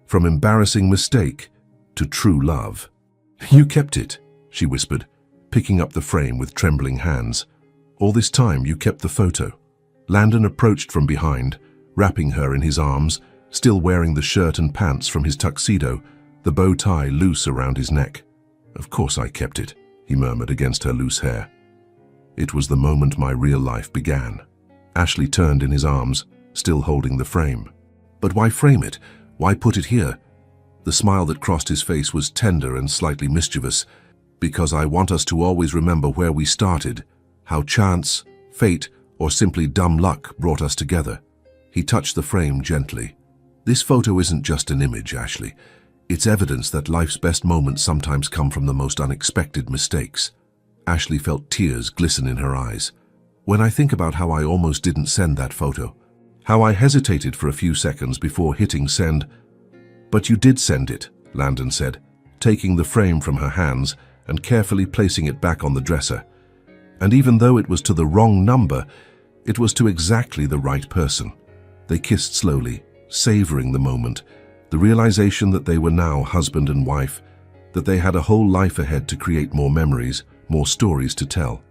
from embarrassing mistake to true love. "You kept it," she whispered, picking up the frame with trembling hands. "All this time you kept the photo." Landon approached from behind, wrapping her in his arms, still wearing the shirt and pants from his tuxedo, the bow tie loose around his neck. "Of course I kept it," he murmured against her loose hair. "It was the moment my real life began." Ashley turned in his arms, still holding the frame. "But why frame it? Why put it here?" The smile that crossed his face was tender and slightly mischievous. "Because I want us to always remember where we started, how chance, fate, or simply dumb luck brought us together." He touched the frame gently. "This photo isn't just an image, Ashley. It's evidence that life's best moments sometimes come from the most unexpected mistakes." Ashley felt tears glisten in her eyes. When I think about how I almost didn't send that photo, how I hesitated for a few seconds before hitting send. But you did send it, Landon said, taking the frame from her hands and carefully placing it back on the dresser. And even though it was to the wrong number, it was to exactly the right person. They kissed slowly, savoring the moment, the realization that they were now husband and wife, that they had a whole life ahead to create more memories, more stories to tell.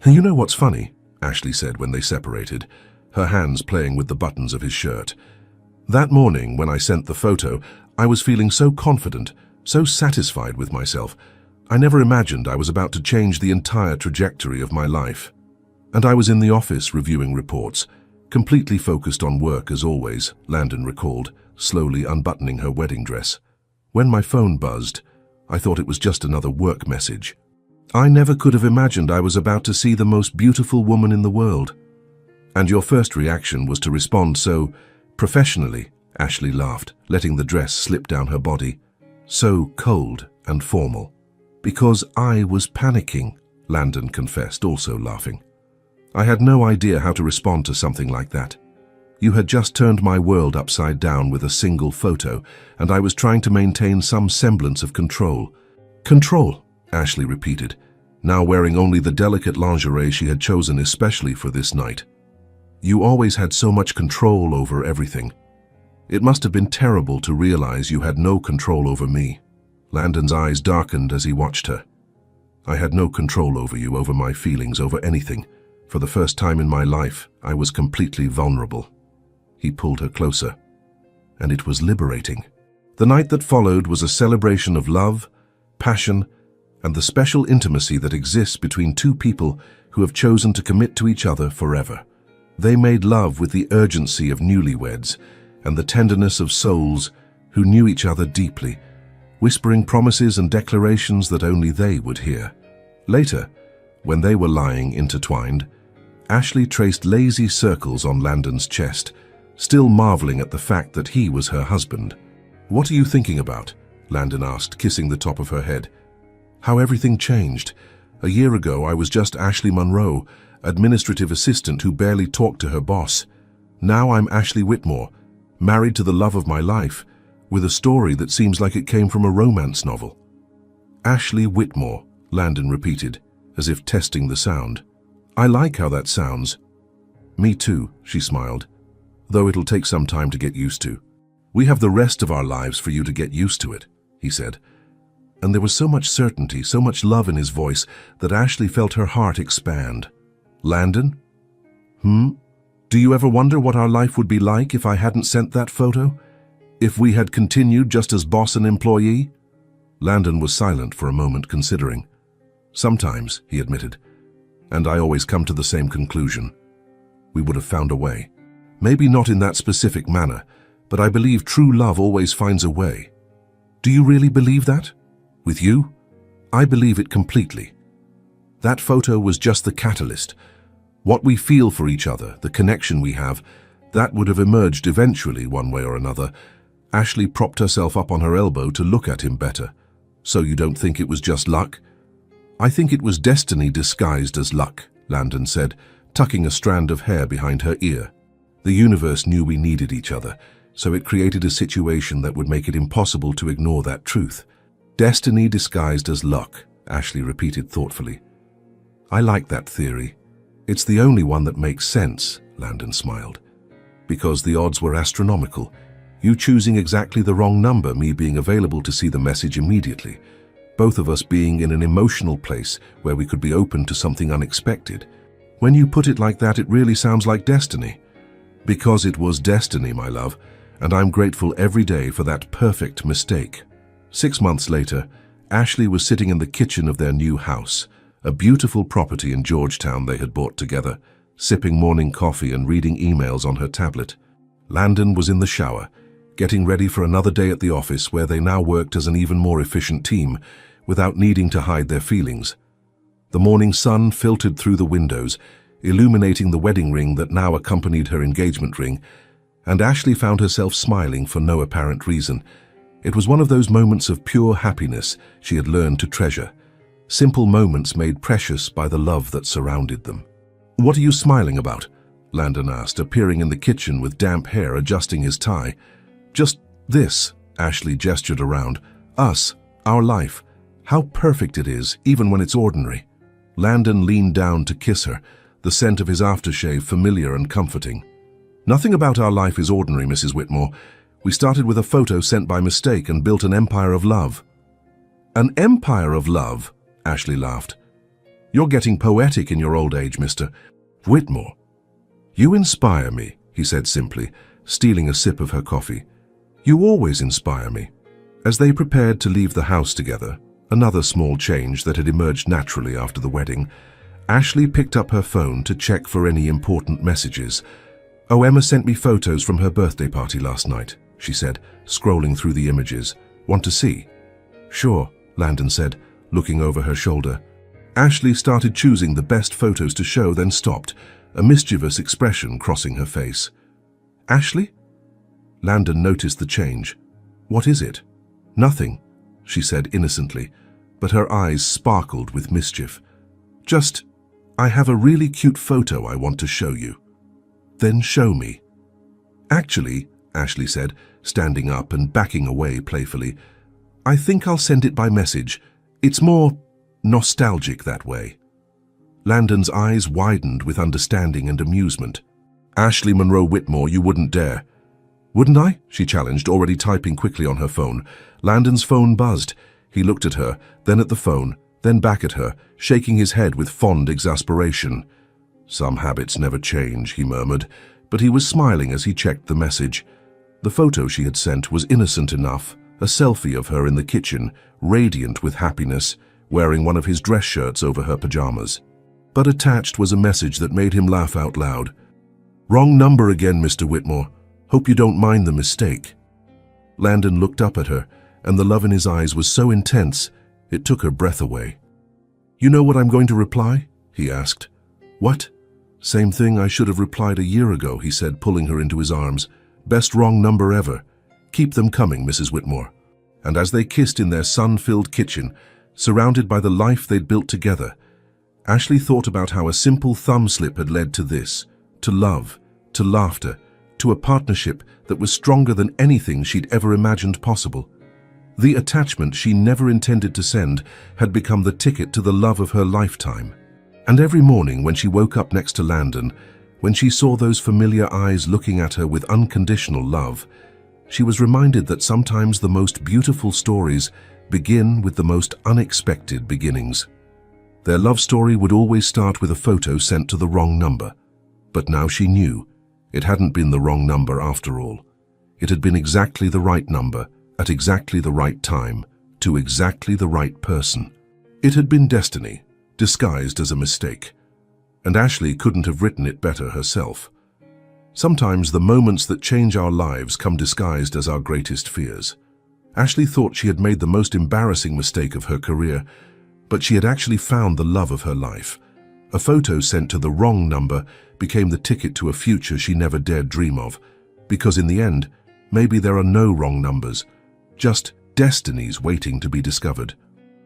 You know what's funny? Ashley said when they separated, her hands playing with the buttons of his shirt. That morning, when I sent the photo, I was feeling so confident, so satisfied with myself. I never imagined I was about to change the entire trajectory of my life. And I was in the office reviewing reports, completely focused on work as always, Landon recalled, slowly unbuttoning her wedding dress. When my phone buzzed, I thought it was just another work message. I never could have imagined I was about to see the most beautiful woman in the world. And your first reaction was to respond so professionally, Ashley laughed, letting the dress slip down her body. So cold and formal. Because I was panicking, Landon confessed, also laughing. I had no idea how to respond to something like that. You had just turned my world upside down with a single photo, and I was trying to maintain some semblance of control. Control, Ashley repeated, now wearing only the delicate lingerie she had chosen especially for this night. You always had so much control over everything. It must have been terrible to realize you had no control over me. Landon's eyes darkened as he watched her. I had no control over you, over my feelings, over anything. For the first time in my life, I was completely vulnerable. He pulled her closer, and it was liberating. The night that followed was a celebration of love, passion, and the special intimacy that exists between two people who have chosen to commit to each other forever. They made love with the urgency of newlyweds and the tenderness of souls who knew each other deeply, whispering promises and declarations that only they would hear. Later, when they were lying intertwined, Ashley traced lazy circles on Landon's chest, still marveling at the fact that he was her husband. "What are you thinking about?" Landon asked, kissing the top of her head. "How everything changed. A year ago, I was just Ashley Monroe, administrative assistant who barely talked to her boss. Now I'm Ashley Whitmore, married to the love of my life, with a story that seems like it came from a romance novel." Ashley Whitmore, Landon repeated, as if testing the sound. "I like how that sounds." "Me too," she smiled, "though it'll take some time to get used to." "We have the rest of our lives for you to get used to it," he said. And there was so much certainty, so much love in his voice that Ashley felt her heart expand. "Landon? Do you ever wonder what our life would be like if I hadn't sent that photo? If we had continued just as boss and employee?" Landon was silent for a moment, considering. "Sometimes," he admitted, "and I always come to the same conclusion. We would have found a way. Maybe not in that specific manner, but I believe true love always finds a way." "Do you really believe that? With you?" "I believe it completely. That photo was just the catalyst. What we feel for each other, the connection we have, that would have emerged eventually one way or another." Ashley propped herself up on her elbow to look at him better. "So you don't think it was just luck?" "I think it was destiny disguised as luck," Landon said, tucking a strand of hair behind her ear. "The universe knew we needed each other, so it created a situation that would make it impossible to ignore that truth." "Destiny disguised as luck," Ashley repeated thoughtfully. "I like that theory. It's the only one that makes sense," Landon smiled. "Because the odds were astronomical. You choosing exactly the wrong number, me being available to see the message immediately. Both of us being in an emotional place where we could be open to something unexpected. When you put it like that, it really sounds like destiny." "Because it was destiny, my love, and I'm grateful every day for that perfect mistake." 6 months later, Ashley was sitting in the kitchen of their new house, a beautiful property in Georgetown they had bought together, sipping morning coffee and reading emails on her tablet. Landon was in the shower, getting ready for another day at the office where they now worked as an even more efficient team, without needing to hide their feelings. The morning sun filtered through the windows, illuminating the wedding ring that now accompanied her engagement ring, and Ashley found herself smiling for no apparent reason. It was one of those moments of pure happiness she had learned to treasure. simple moments made precious by the love that surrounded them. "What are you smiling about?" Landon asked, appearing in the kitchen with damp hair, adjusting his tie. "Just this," Ashley gestured around. "Us, our life. How perfect it is, even when it's ordinary." Landon leaned down to kiss her, the scent of his aftershave familiar and comforting. "Nothing about our life is ordinary, Mrs. Whitmore. We started with a photo sent by mistake and built an empire of love." "An empire of love?" Ashley laughed. "You're getting poetic in your old age, Mr. Whitmore." "You inspire me," he said simply, stealing a sip of her coffee. "You always inspire me." As they prepared to leave the house together, another small change that had emerged naturally after the wedding, Ashley picked up her phone to check for any important messages. "Oh, Emma sent me photos from her birthday party last night," she said, scrolling through the images. "Want to see?" "Sure," Landon said, looking over her shoulder. Ashley started choosing the best photos to show, then stopped, a mischievous expression crossing her face. "Ashley?" Landon noticed the change. "What is it?" "Nothing," she said innocently, but her eyes sparkled with mischief. "Just, I have a really cute photo I want to show you." "Then show me." "Actually," Ashley said, standing up and backing away playfully, "I think I'll send it by message. It's more nostalgic that way." Landon's eyes widened with understanding and amusement. "Ashley Monroe Whitmore, you wouldn't dare." "Wouldn't I?" she challenged, already typing quickly on her phone. Landon's phone buzzed. He looked at her, then at the phone, then back at her, shaking his head with fond exasperation. "Some habits never change," he murmured, but he was smiling as he checked the message. The photo she had sent was innocent enough, a selfie of her in the kitchen, radiant with happiness, wearing one of his dress shirts over her pajamas. But attached was a message that made him laugh out loud. "Wrong number again, Mr. Whitmore. Hope you don't mind the mistake." Landon looked up at her, and the love in his eyes was so intense, it took her breath away. "You know what I'm going to reply?" he asked. "What?" "Same thing I should have replied a year ago," he said, pulling her into his arms. "Best wrong number ever. Keep them coming, Mrs. Whitmore." And as they kissed in their sun-filled kitchen, surrounded by the life they'd built together, Ashley thought about how a simple thumb slip had led to this, to love, to laughter, to a partnership that was stronger than anything she'd ever imagined possible. The attachment she never intended to send had become the ticket to the love of her lifetime. And every morning when she woke up next to Landon, when she saw those familiar eyes looking at her with unconditional love, she was reminded that sometimes the most beautiful stories begin with the most unexpected beginnings. Their love story would always start with a photo sent to the wrong number. But now she knew it hadn't been the wrong number after all. It had been exactly the right number, at exactly the right time, to exactly the right person. It had been destiny, disguised as a mistake. And Ashley couldn't have written it better herself. Sometimes the moments that change our lives come disguised as our greatest fears. Ashley thought she had made the most embarrassing mistake of her career, but she had actually found the love of her life. A photo sent to the wrong number became the ticket to a future she never dared dream of, because in the end, maybe there are no wrong numbers, just destinies waiting to be discovered.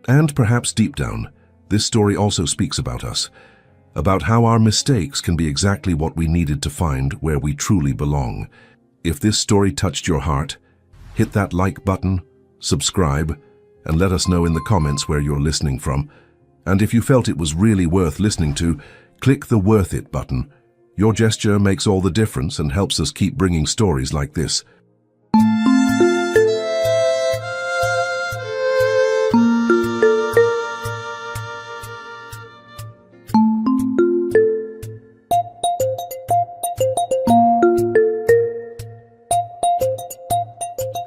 And perhaps deep down, this story also speaks about us, about how our mistakes can be exactly what we needed to find where we truly belong. If this story touched your heart, hit that like button, subscribe, and let us know in the comments where you're listening from. And if you felt it was really worth listening to, click the Worth It button. Your gesture makes all the difference and helps us keep bringing stories like this